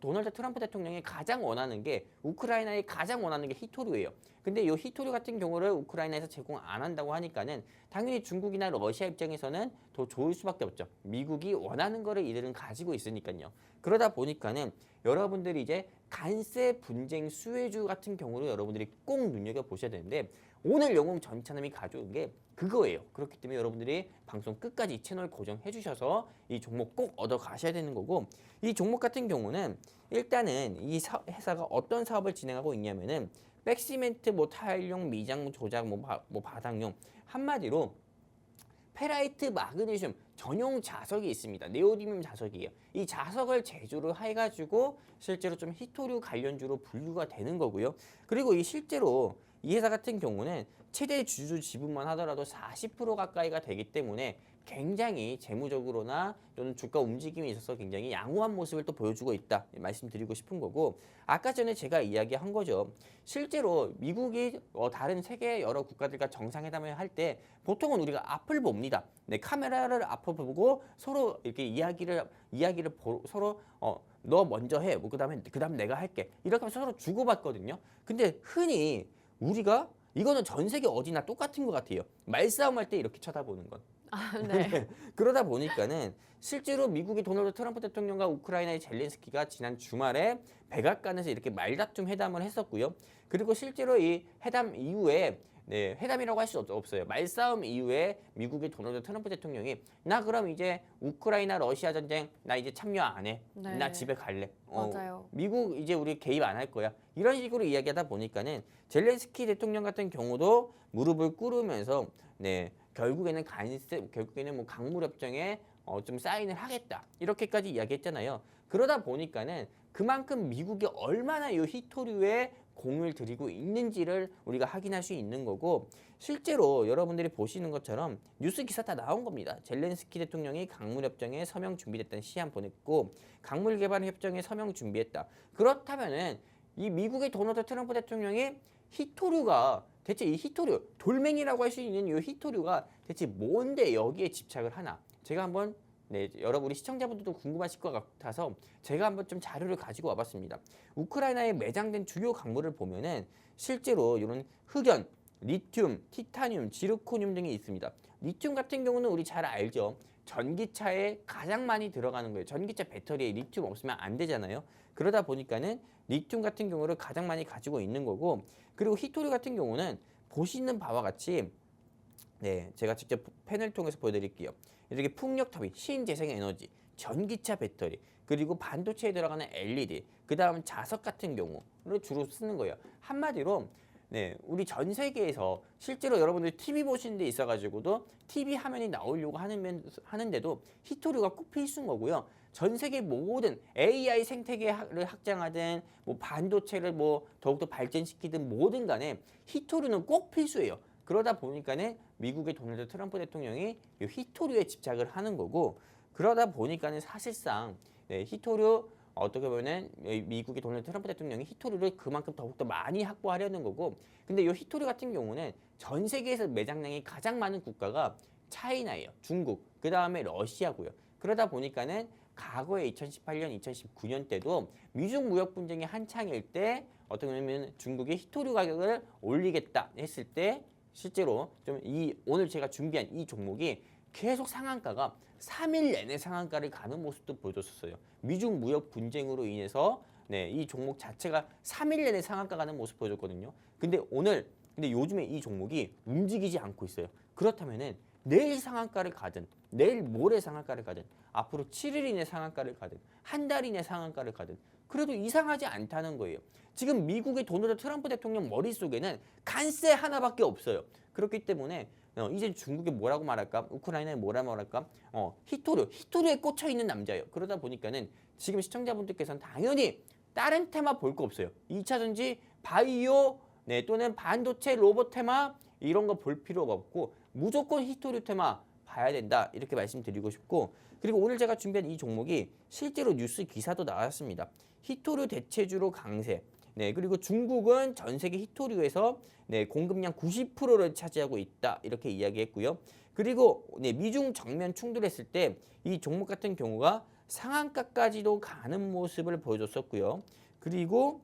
도널드 트럼프 대통령이 가장 원하는 게 우크라이나에 가장 원하는 게 히토류예요. 근데 이 히토류 같은 경우를 우크라이나에서 제공 안 한다고 하니까는 당연히 중국이나 러시아 입장에서는 더 좋을 수밖에 없죠. 미국이 원하는 거를 이들은 가지고 있으니까요. 그러다 보니까는 여러분들이 이제 간세 분쟁 수혜주 같은 경우를 여러분들이 꼭 눈여겨 보셔야 되는데 오늘 영웅 전차남이 가져온 게 그거예요. 그렇기 때문에 여러분들이 방송 끝까지 이 채널 고정해 주셔서 이 종목 꼭 얻어 가셔야 되는 거고 이 종목 같은 경우는 일단은 이 회사가 어떤 사업을 진행하고 있냐면은 백시멘트, 뭐 타일용, 미장 조작, 뭐 바닥용 한마디로 페라이트 마그네슘 전용 자석이 있습니다. 네오디뮴 자석이에요. 이 자석을 제조를 해가지고 실제로 좀 히토류 관련주로 분류가 되는 거고요. 그리고 이 실제로 이 회사 같은 경우는 최대 주주 지분만 하더라도 40% 가까이가 되기 때문에 굉장히 재무적으로나 또는 주가 움직임에 있어서 굉장히 양호한 모습을 또 보여주고 있다 말씀드리고 싶은 거고 아까 전에 제가 이야기한 거죠. 실제로 미국이 다른 세계 여러 국가들과 정상회담을 할 때 보통은 우리가 앞을 봅니다. 카메라를 앞을 보고 서로 이렇게 이야기를 서로 너 먼저 해. 뭐 그다음 내가 할게. 이렇게 하면서 서로 주고받거든요. 근데 흔히 우리가 이거는 전 세계 어디나 똑같은 것 같아요. 말싸움할 때 이렇게 쳐다보는 건. 네. 그러다 보니까는 실제로 미국의 도널드 트럼프 대통령과 우크라이나의 젤렌스키가 지난 주말에 백악관에서 이렇게 말다툼 회담을 했었고요. 그리고 실제로 이 회담 이후에 회담이라고 할 수 없어요. 말싸움 이후에 미국의 도널드 트럼프 대통령이 나 그럼 이제 우크라이나 러시아 전쟁 나 이제 참여 안 해. 네. 나 집에 갈래. 맞아요. 미국 이제 우리 개입 안 할 거야. 이런 식으로 이야기하다 보니까는 젤렌스키 대통령 같은 경우도 무릎을 꿇으면서 결국에는 뭐 강물협정에 좀 사인을 하겠다 이렇게까지 이야기했잖아요. 그러다 보니까는 그만큼 미국이 얼마나 이 히토류에 공을 들이고 있는지를 우리가 확인할 수 있는 거고 실제로 여러분들이 보시는 것처럼 뉴스 기사 다 나온 겁니다. 젤렌스키 대통령이 강물협정에 서명 준비됐다는 시한 보냈고 강물개발협정에 서명 준비했다. 그렇다면은 이 미국의 도널드 트럼프 대통령이 히토류가 대체 이 히토류 돌멩이라고 할 수 있는 이 히토류가 대체 뭔데 여기에 집착을 하나? 제가 한번 여러분 우리 시청자분들도 궁금하실 것 같아서 제가 한번 좀 자료를 가지고 와봤습니다. 우크라이나에 매장된 주요 광물을 보면은 실제로 이런 흑연, 리튬, 티타늄, 지르코늄 등이 있습니다. 리튬 같은 경우는 우리 잘 알죠. 전기차에 가장 많이 들어가는 거예요. 전기차 배터리에 리튬 없으면 안 되잖아요. 그러다 보니까는 리튬 같은 경우를 가장 많이 가지고 있는 거고 그리고 히토류 같은 경우는 보시는 바와 같이 제가 직접 펜을 통해서 보여드릴게요. 이렇게 풍력 터빈, 신재생 에너지, 전기차 배터리, 그리고 반도체에 들어가는 LED, 그 다음 자석 같은 경우를 주로 쓰는 거예요. 한마디로 우리 전 세계에서 실제로 여러분들 TV 보시는 데 있어가지고도 TV 화면이 나오려고 하는데도 히토류가 꼭 필수인 거고요. 전 세계 모든 AI 생태계를 확장하든 뭐 반도체를 뭐 더욱더 발전시키든 뭐든 간에 히토류는 꼭 필수예요. 그러다 보니까는 미국의 도널드 트럼프 대통령이 이 히토류에 집착을 하는 거고 그러다 보니까는 사실상 히토류 어떻게 보면은 미국의 도널드 트럼프 대통령이 히토류를 그만큼 더욱더 많이 확보하려는 거고 근데 이 히토류 같은 경우는 전 세계에서 매장량이 가장 많은 국가가 차이나예요. 중국, 그 다음에 러시아고요. 그러다 보니까는 과거에 2018년, 2019년 때도 미중 무역 분쟁이 한창일 때 어떻게 보면 중국이 히토류 가격을 올리겠다 했을 때 실제로 좀 오늘 제가 준비한 이 종목이 계속 상한가가 3일 내내 상한가를 가는 모습도 보여줬었어요. 미중 무역 분쟁으로 인해서 이 종목 자체가 3일 내내 상한가 가는 모습 보여줬거든요. 근데 요즘에 이 종목이 움직이지 않고 있어요. 그렇다면은 내일 상한가를 가든 내일 모레 상한가를 가든 앞으로 7일 이내 상한가를 가든 한 달 이내 상한가를 가든 그래도 이상하지 않다는 거예요. 지금 미국의 도널드 트럼프 대통령 머릿속에는 관세 하나밖에 없어요. 그렇기 때문에 이제 중국이 뭐라고 말할까? 우크라이나에 뭐라고 말할까? 히토류에 꽂혀 있는 남자예요. 그러다 보니까는 지금 시청자분들께서는 당연히 다른 테마 볼 거 없어요. 2차 전지, 바이오, 또는 반도체, 로봇 테마 이런 거 볼 필요가 없고 무조건 히토류 테마 봐야 된다 이렇게 말씀드리고 싶고 그리고 오늘 제가 준비한 이 종목이 실제로 뉴스 기사도 나왔습니다. 히토류 대체주로 강세. 그리고 중국은 전 세계 히토류에서 공급량 90%를 차지하고 있다 이렇게 이야기했고요. 그리고 미중 정면 충돌했을 때 이 종목 같은 경우가 상한가까지도 가는 모습을 보여줬었고요. 그리고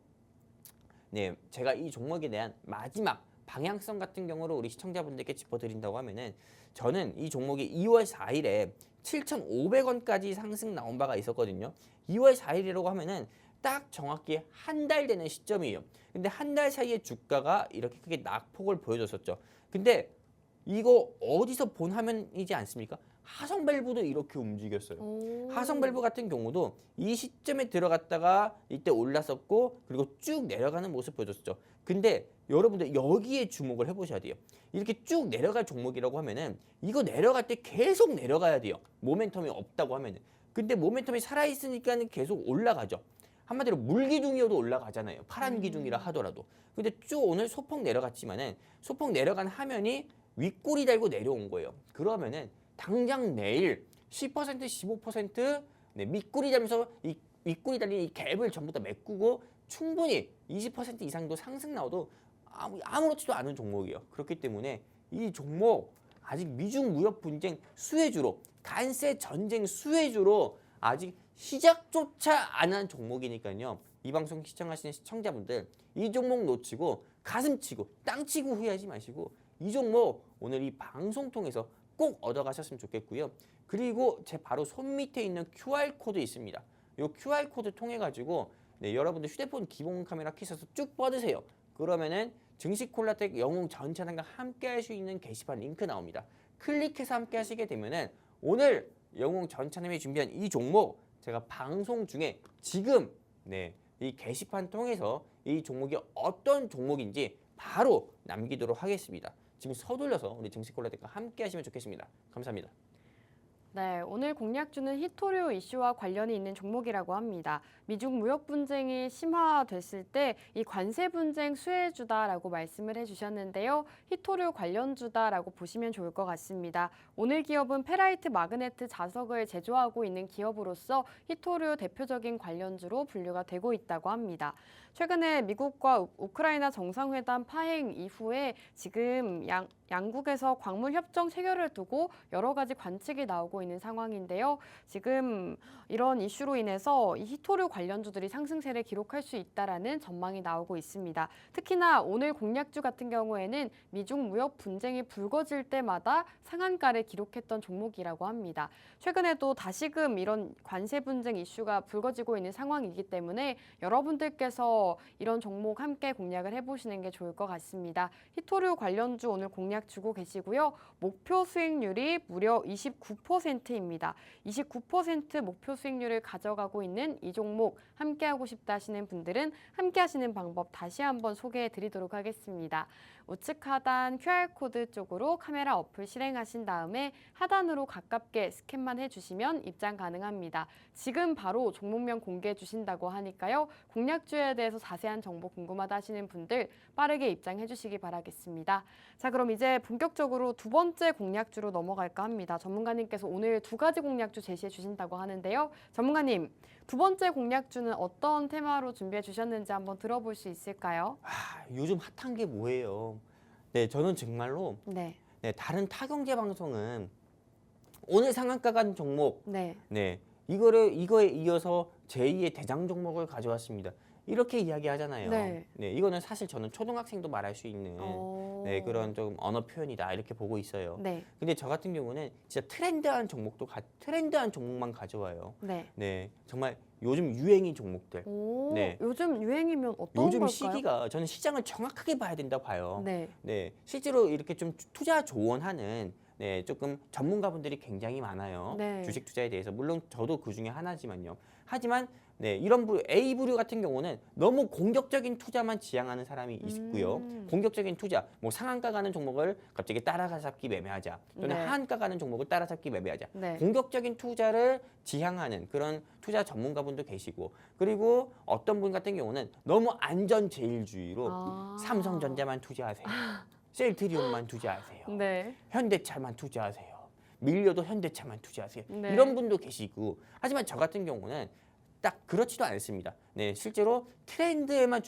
제가 이 종목에 대한 마지막 방향성 같은 경우로 우리 시청자분들께 짚어드린다고 하면은 저는 이 종목이 2월 4일에 7,500원까지 상승 나온 바가 있었거든요. 2월 4일이라고 하면은 딱 정확히 한 달 되는 시점이에요. 근데 한 달 사이에 주가가 이렇게 크게 낙폭을 보여줬었죠. 근데 이거 어디서 본 화면이지 않습니까? 하성밸브도 이렇게 움직였어요. 하성밸브 같은 경우도 이 시점에 들어갔다가 이때 올랐었고 그리고 쭉 내려가는 모습 보여줬죠. 근데 여러분들 여기에 주목을 해보셔야 돼요. 이렇게 쭉 내려갈 종목이라고 하면은 이거 내려갈 때 계속 내려가야 돼요. 모멘텀이 없다고 하면은. 근데 모멘텀이 살아있으니까 계속 올라가죠. 한마디로 물기둥이어도 올라가잖아요. 파란 기둥이라 하더라도. 근데 쭉 오늘 소폭 내려갔지만은 소폭 내려간 화면이 윗꼬리 달고 내려온 거예요. 그러면은 당장 내일 10%, 15% 밑꼬리 달면서 이 윗꼬리 달린 이 갭을 전부 다 메꾸고 충분히 20% 이상도 상승 나와도 아무렇지도 않은 종목이에요. 그렇기 때문에 이 종목 아직 미중 무역 분쟁 수혜주로 관세 전쟁 수혜주로 아직 시작조차 안 한 종목이니까요. 이 방송 시청하시는 시청자분들 이 종목 놓치고 가슴치고 땅치고 후회하지 마시고 이 종목 오늘 이 방송 통해서 꼭 얻어가셨으면 좋겠고요. 그리고 제 바로 손 밑에 있는 QR코드 있습니다. 이 QR코드 통해 가지고 여러분들 휴대폰 기본 카메라 켜셔서 쭉 뻗으세요. 그러면은 증시 콜라텍 영웅 전차단과 함께 할 수 있는 게시판 링크 나옵니다. 클릭해서 함께 하시게 되면은 오늘 영웅 전차님이 준비한 이 종목 제가 방송 중에 지금 이 게시판 통해서 이 종목이 어떤 종목인지 바로 남기도록 하겠습니다. 지금 서둘러서 우리 증시 콜라텍과 함께 하시면 좋겠습니다. 감사합니다. 네, 오늘 공략주는 히토류 이슈와 관련이 있는 종목이라고 합니다. 미중 무역 분쟁이 심화됐을 때 이 관세 분쟁 수혜주다라고 말씀을 해주셨는데요. 히토류 관련주다라고 보시면 좋을 것 같습니다. 오늘 기업은 페라이트 마그네트 자석을 제조하고 있는 기업으로서 히토류 대표적인 관련주로 분류가 되고 있다고 합니다. 최근에 미국과 우크라이나 정상회담 파행 이후에 지금 양국에서 광물 협정 체결을 두고 여러 가지 관측이 나오고 있는 상황인데요. 지금 이런 이슈로 인해서 이 히토류 관련주들이 상승세를 기록할 수 있다라는 전망이 나오고 있습니다. 특히나 오늘 공략주 같은 경우에는 미중 무역 분쟁이 불거질 때마다 상한가를 기록했던 종목이라고 합니다. 최근에도 다시금 이런 관세 분쟁 이슈가 불거지고 있는 상황이기 때문에 여러분들께서 이런 종목 함께 공략을 해보시는 게 좋을 것 같습니다. 히토류 관련주 오늘 공략 주고 계시고요. 목표 수익률이 무려 29%입니다. 29% 목표 수익률을 가져가고 있는 이 종목 함께하고 싶다 하시는 분들은 함께 하시는 방법 다시 한번 소개해 드리도록 하겠습니다. 우측 하단 QR코드 쪽으로 카메라 어플 실행하신 다음에 하단으로 가깝게 스캔만 해주시면 입장 가능합니다. 지금 바로 종목명 공개해 주신다고 하니까요. 공략주에 대해서 자세한 정보 궁금하다 하시는 분들 빠르게 입장해 주시기 바라겠습니다. 자, 그럼 이제 본격적으로 두 번째 공략주로 넘어갈까 합니다. 전문가님께서 오늘 두 가지 공략주 제시해 주신다고 하는데요. 전문가님, 두 번째 공략주는 어떤 테마로 준비해 주셨는지 한번 들어볼 수 있을까요? 요즘 핫한 게 뭐예요? 저는 정말로 다른 타경제 방송은 오늘 상한가 간 종목, 이거에 이어서 제2의 대장 종목을 가져왔습니다. 이렇게 이야기하잖아요. 네. 네, 이거는 사실 저는 초등학생도 말할 수 있는 네, 그런 좀 언어 표현이다 이렇게 보고 있어요. 네. 근데 저 같은 경우는 진짜 트렌드한 종목만 가져와요. 네. 네, 정말 요즘 유행인 종목들. 오, 네. 요즘 유행이면 어떤 요즘 걸까요? 시기가 저는 시장을 정확하게 봐야 된다고 봐요. 네. 네, 실제로 이렇게 좀 투자 조언하는 네, 조금 전문가분들이 굉장히 많아요. 네. 주식 투자에 대해서 물론 저도 그 중에 하나지만요. 하지만 네, 이런 A 부류 같은 경우는 너무 공격적인 투자만 지향하는 사람이 있고요. 공격적인 투자, 뭐 상한가 가는 종목을 갑자기 따라잡기 매매하자, 또는 네. 하한가 가는 종목을 따라잡기 매매하자. 네. 공격적인 투자를 지향하는 그런 투자 전문가분도 계시고, 그리고 어떤 분 같은 경우는 너무 안전제일주의로 삼성전자만 투자하세요. 셀트리온만 투자하세요. 네. 현대차만 투자하세요. 밀려도 현대차만 투자하세요. 네. 이런 분도 계시고, 하지만 저 같은 경우는 딱 그렇지도 않습니다. 네, 실제로 트렌드에만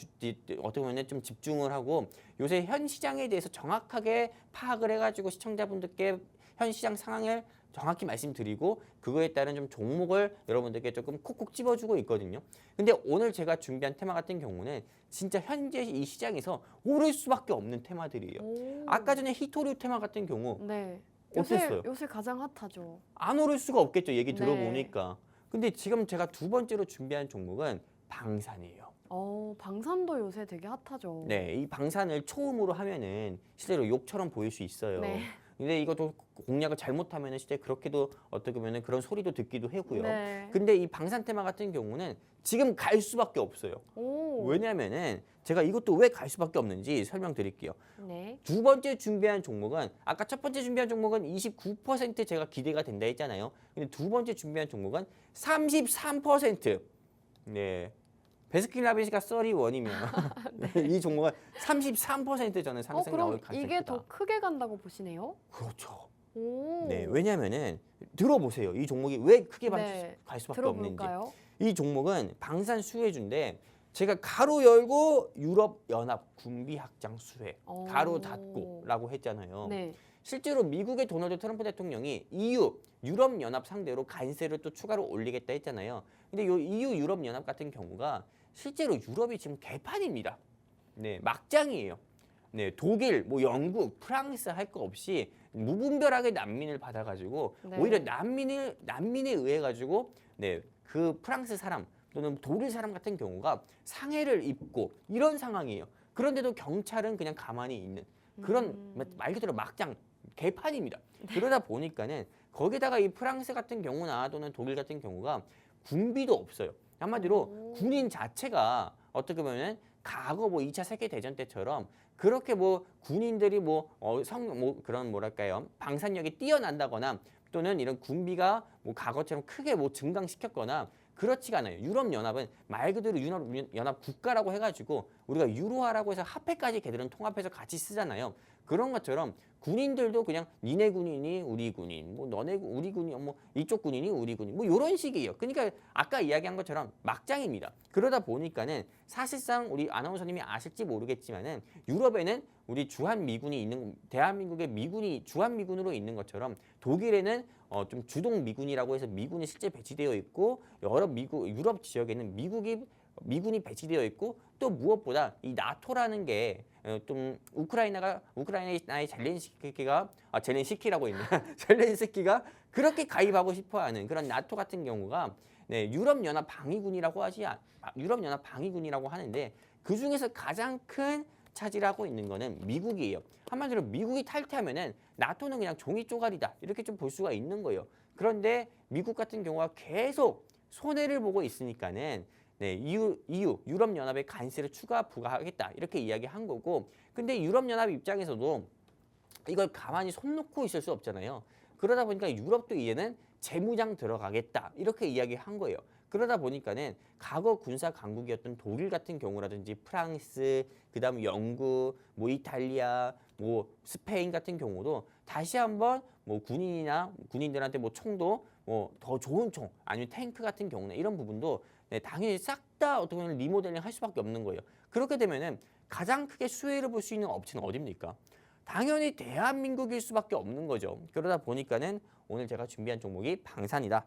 어떻게 보면 좀 집중을 하고 요새 현 시장에 대해서 정확하게 파악을 해가지고 시청자분들께 현 시장 상황을 정확히 말씀드리고 그거에 따른 좀 종목을 여러분들께 조금 콕콕 집어주고 있거든요. 근데 오늘 제가 준비한 테마 같은 경우는 진짜 현재 이 시장에서 오를 수밖에 없는 테마들이에요. 오. 아까 전에 히토류 테마 같은 경우 네. 어땠어요? 요새 가장 핫하죠. 안 오를 수가 없겠죠. 얘기 네. 들어보니까. 근데 지금 제가 두 번째로 준비한 종목은 방산이에요. 방산도 요새 되게 핫하죠. 네, 이 방산을 초음으로 하면은 실제로 욕처럼 보일 수 있어요. 네. 근데 이것도 공략을 잘못하면은 실제 그렇게도 어떻게 보면은 그런 소리도 듣기도 하고요. 네. 근데 이 방산 테마 같은 경우는 지금 갈 수밖에 없어요. 오. 왜냐면은 제가 이것도 왜 갈 수밖에 없는지 설명드릴게요. 네. 두 번째 준비한 종목은 아까 첫 번째 준비한 종목은 29% 제가 기대가 된다 했잖아요. 근데 두 번째 준비한 종목은 33%. 네. 베스킨라빈스가 31이면 이 종목은 33% 저는 상승 나올 그럼 가능성이 이게 크다. 더 크게 간다고 보시네요? 그렇죠. 오. 네, 왜냐면은 들어보세요. 이 종목이 왜 크게 네. 갈 수밖에 없는지. 들어볼까요? 이 종목은 방산 수혜주인데 제가 가로 열고 유럽 연합 군비 확장 수혜, 가로 닫고라고 했잖아요. 네. 실제로 미국의 도널드 트럼프 대통령이 EU 유럽 연합 상대로 관세를 또 추가로 올리겠다 했잖아요. 근데 이 EU 유럽 연합 같은 경우가 실제로 유럽이 지금 개판입니다. 네, 막장이에요. 네, 독일, 뭐 영국, 프랑스 할 거 없이 무분별하게 난민을 받아가지고 네. 오히려 난민에 의해 가지고 네, 그 프랑스 사람 또는 독일 사람 같은 경우가 상해를 입고 이런 상황이에요. 그런데도 경찰은 그냥 가만히 있는 그런 말 그대로 막장 개판입니다. 그러다 보니까는 거기다가 이 프랑스 같은 경우나 또는 독일 같은 경우가 군비도 없어요. 한마디로 군인 자체가 어떻게 보면 과거 뭐 2차 세계 대전 때처럼 그렇게 뭐 군인들이 뭐 그런 뭐랄까요 방산력이 뛰어난다거나 또는 이런 군비가 뭐 과거처럼 크게 뭐 증강시켰거나 그렇지가 않아요. 유럽 연합은 말 그대로 유럽 연합 국가라고 해가지고 우리가 유로화라고 해서 화폐까지 걔들은 통합해서 같이 쓰잖아요. 그런 것처럼 군인들도 그냥 니네 군인이 우리 군인, 뭐 너네 우리 군인, 뭐 이쪽 군인이 우리 군인, 뭐 이런 식이에요. 그러니까 아까 이야기한 것처럼 막장입니다. 그러다 보니까는 사실상 우리 아나운서님이 아실지 모르겠지만은 유럽에는 우리 주한 미군이 있는 대한민국의 미군이 주한 미군으로 있는 것처럼 독일에는 좀 주동 미군이라고 해서 미군이 실제 배치되어 있고 여러 유럽 지역에는 미군이 배치되어 있고 또 무엇보다 이 나토라는 게 좀 우크라이나의 젤렌스키라고 있네. 젤렌스키가 그렇게 가입하고 싶어하는 그런 나토 같은 경우가 네, 유럽 연합 방위군이라고 하는데 그 중에서 가장 큰 차지하고 있는 거는 미국이에요. 한마디로 미국이 탈퇴하면은 나토는 그냥 종이 쪼가리다 이렇게 좀 볼 수가 있는 거예요. 그런데 미국 같은 경우가 계속 손해를 보고 있으니까는 네, 유럽 연합의 관세를 추가 부과하겠다 이렇게 이야기한 거고, 근데 유럽 연합 입장에서도 이걸 가만히 손 놓고 있을 수 없잖아요. 그러다 보니까 유럽도 이제는 재무장 들어가겠다 이렇게 이야기한 거예요. 그러다 보니까는 과거 군사 강국이었던 독일 같은 경우라든지 프랑스, 그다음 영국, 뭐 이탈리아, 뭐 스페인 같은 경우도 다시 한번 뭐 군인들한테 뭐 총도 뭐 더 좋은 총 아니면 탱크 같은 경우나 이런 부분도 네, 당연히 싹 다 어떻게 보면 리모델링 할 수밖에 없는 거예요. 그렇게 되면은 가장 크게 수혜를 볼 수 있는 업체는 어디입니까? 당연히 대한민국일 수밖에 없는 거죠. 그러다 보니까는 오늘 제가 준비한 종목이 방산이다.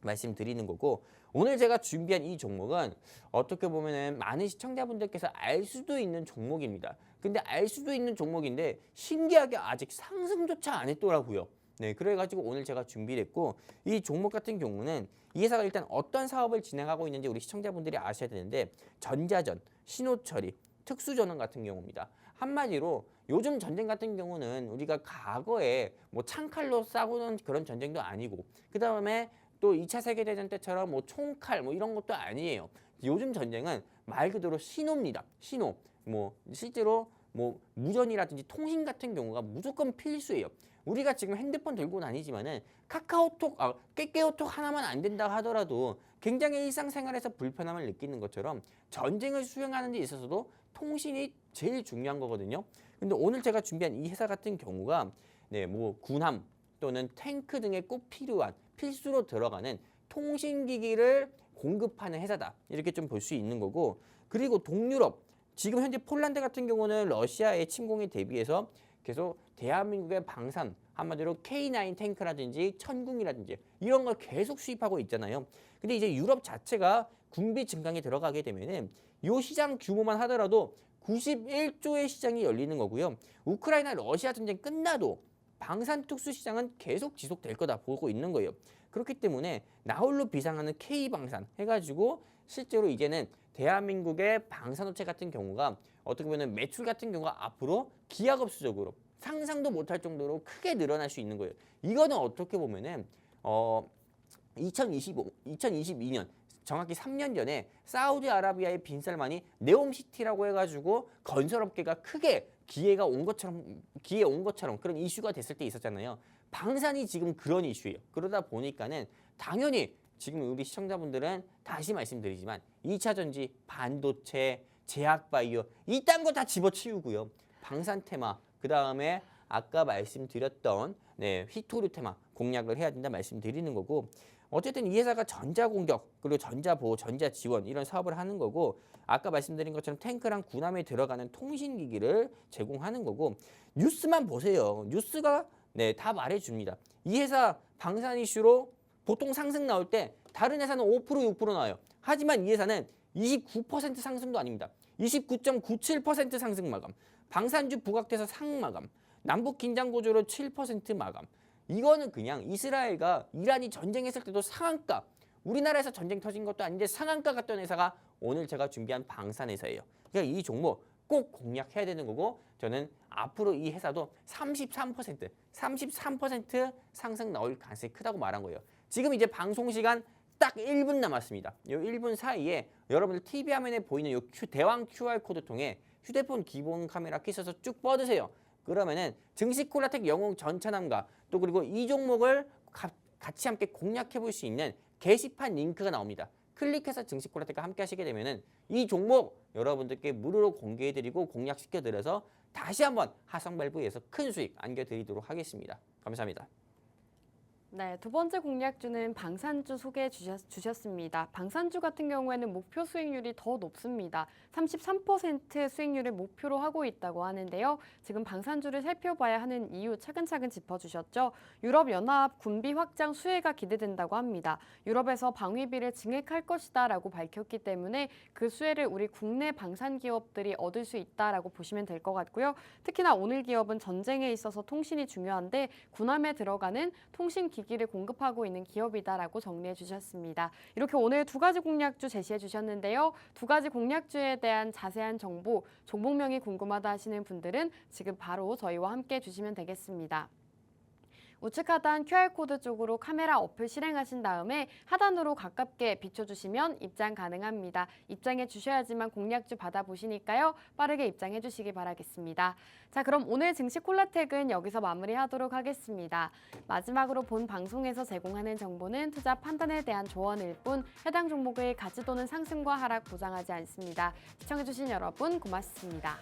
말씀드리는 거고 오늘 제가 준비한 이 종목은 어떻게 보면은 많은 시청자분들께서 알 수도 있는 종목입니다. 근데 알 수도 있는 종목인데 신기하게 아직 상승조차 안 했더라고요. 네, 그래가지고 오늘 제가 준비를 했고 이 종목 같은 경우는 이 회사가 일단 어떤 사업을 진행하고 있는지 우리 시청자분들이 아셔야 되는데 전자전, 신호처리, 특수전원 같은 경우입니다. 한마디로 요즘 전쟁 같은 경우는 우리가 과거에 뭐 창칼로 싸우는 그런 전쟁도 아니고 그 다음에 또 2차 세계대전 때처럼 뭐 총칼 뭐 이런 것도 아니에요. 요즘 전쟁은 말 그대로 신호입니다. 신호. 뭐 실제로 뭐 무전이라든지 통신 같은 경우가 무조건 필수예요. 우리가 지금 핸드폰 들고 다니지만은 카카오톡, 깨깨오톡 하나만 안 된다 하더라도 굉장히 일상생활에서 불편함을 느끼는 것처럼 전쟁을 수행하는 데 있어서도 통신이 제일 중요한 거거든요. 근데 오늘 제가 준비한 이 회사 같은 경우가 네, 뭐 군함 또는 탱크 등에 꼭 필요한 필수로 들어가는 통신기기를 공급하는 회사다. 이렇게 좀 볼 수 있는 거고 그리고 동유럽, 지금 현재 폴란드 같은 경우는 러시아의 침공에 대비해서 계속 대한민국의 방산, 한마디로 K9 탱크라든지 천궁이라든지 이런 걸 계속 수입하고 있잖아요. 근데 이제 유럽 자체가 군비 증강에 들어가게 되면은 이 시장 규모만 하더라도 91조의 시장이 열리는 거고요. 우크라이나 러시아 전쟁 끝나도 방산 특수 시장은 계속 지속될 거다 보고 있는 거예요. 그렇기 때문에 나홀로 비상하는 K방산 해가지고 실제로 이제는 대한민국의 방산업체 같은 경우가 어떻게 보면 매출 같은 경우가 앞으로 기하급수적으로 상상도 못할 정도로 크게 늘어날 수 있는 거예요. 이거는 어떻게 보면은 2022년 정확히 3년 전에 사우디아라비아의 빈살만이 네옴시티라고 해가지고 건설업계가 크게 기회 온 것처럼 그런 이슈가 됐을 때 있었잖아요. 방산이 지금 그런 이슈예요. 그러다 보니까는 당연히 지금 우리 시청자분들은 다시 말씀드리지만 2차 전지, 반도체, 제약바이오 이딴 거 다 집어치우고요. 방산 테마, 그 다음에 아까 말씀드렸던 휘토류 테마 공략을 해야 된다 말씀드리는 거고 어쨌든 이 회사가 전자공격 그리고 전자보호, 전자지원 이런 사업을 하는 거고 아까 말씀드린 것처럼 탱크랑 군함에 들어가는 통신기기를 제공하는 거고 뉴스만 보세요. 뉴스가 다 말해줍니다. 이 회사 방산 이슈로 보통 상승 나올 때 다른 회사는 5% 6% 나와요. 하지만 이 회사는 29% 상승도 아닙니다. 29.97% 상승 마감. 방산주 부각돼서 상마감. 남북 긴장 구조로 7% 마감. 이거는 그냥 이스라엘과 이란이 전쟁했을 때도 상한가. 우리나라에서 전쟁 터진 것도 아닌데 상한가 갔던 회사가 오늘 제가 준비한 방산 회사예요. 그러니까 이 종목 꼭 공략해야 되는 거고 저는 앞으로 이 회사도 33% 상승 나올 가능성이 크다고 말한 거예요. 지금 이제 방송 시간 딱 1분 남았습니다. 이 1분 사이에 여러분들 TV 화면에 보이는 이 대왕 QR코드 통해 휴대폰 기본 카메라 켜셔서 쭉 뻗으세요. 그러면은 증시 콜라텍 영웅 전차남과 또 그리고 이 종목을 같이 함께 공략해 볼 수 있는 게시판 링크가 나옵니다. 클릭해서 증시 콜라텍과 함께 하시게 되면은 이 종목 여러분들께 무료로 공개해드리고 공략시켜드려서 다시 한번 하성밸브에서 큰 수익 안겨드리도록 하겠습니다. 감사합니다. 네, 두 번째 공략주는 방산주 소개해 주셨습니다. 방산주 같은 경우에는 목표 수익률이 더 높습니다. 33% 수익률을 목표로 하고 있다고 하는데요. 지금 방산주를 살펴봐야 하는 이유 차근차근 짚어주셨죠. 유럽연합 군비 확장 수혜가 기대된다고 합니다. 유럽에서 방위비를 증액할 것이다 라고 밝혔기 때문에 그 수혜를 우리 국내 방산 기업들이 얻을 수 있다라고 보시면 될 것 같고요. 특히나 오늘 기업은 전쟁에 있어서 통신이 중요한데 군함에 들어가는 통신 기기를 공급하고 있는 기업이다라고 정리해 주셨습니다. 이렇게 오늘 두 가지 공략주 제시해 주셨는데요. 두 가지 공략주에 대한 자세한 정보, 종목명이 궁금하다 하시는 분들은 지금 바로 저희와 함께 해주시면 되겠습니다. 우측 하단 QR코드 쪽으로 카메라 어플 실행하신 다음에 하단으로 가깝게 비춰주시면 입장 가능합니다. 입장해 주셔야지만 공략주 받아보시니까요. 빠르게 입장해 주시기 바라겠습니다. 자, 그럼 오늘 증시 콜라텍은 여기서 마무리하도록 하겠습니다. 마지막으로 본 방송에서 제공하는 정보는 투자 판단에 대한 조언일 뿐 해당 종목의 가치 또는 상승과 하락 보장하지 않습니다. 시청해주신 여러분 고맙습니다.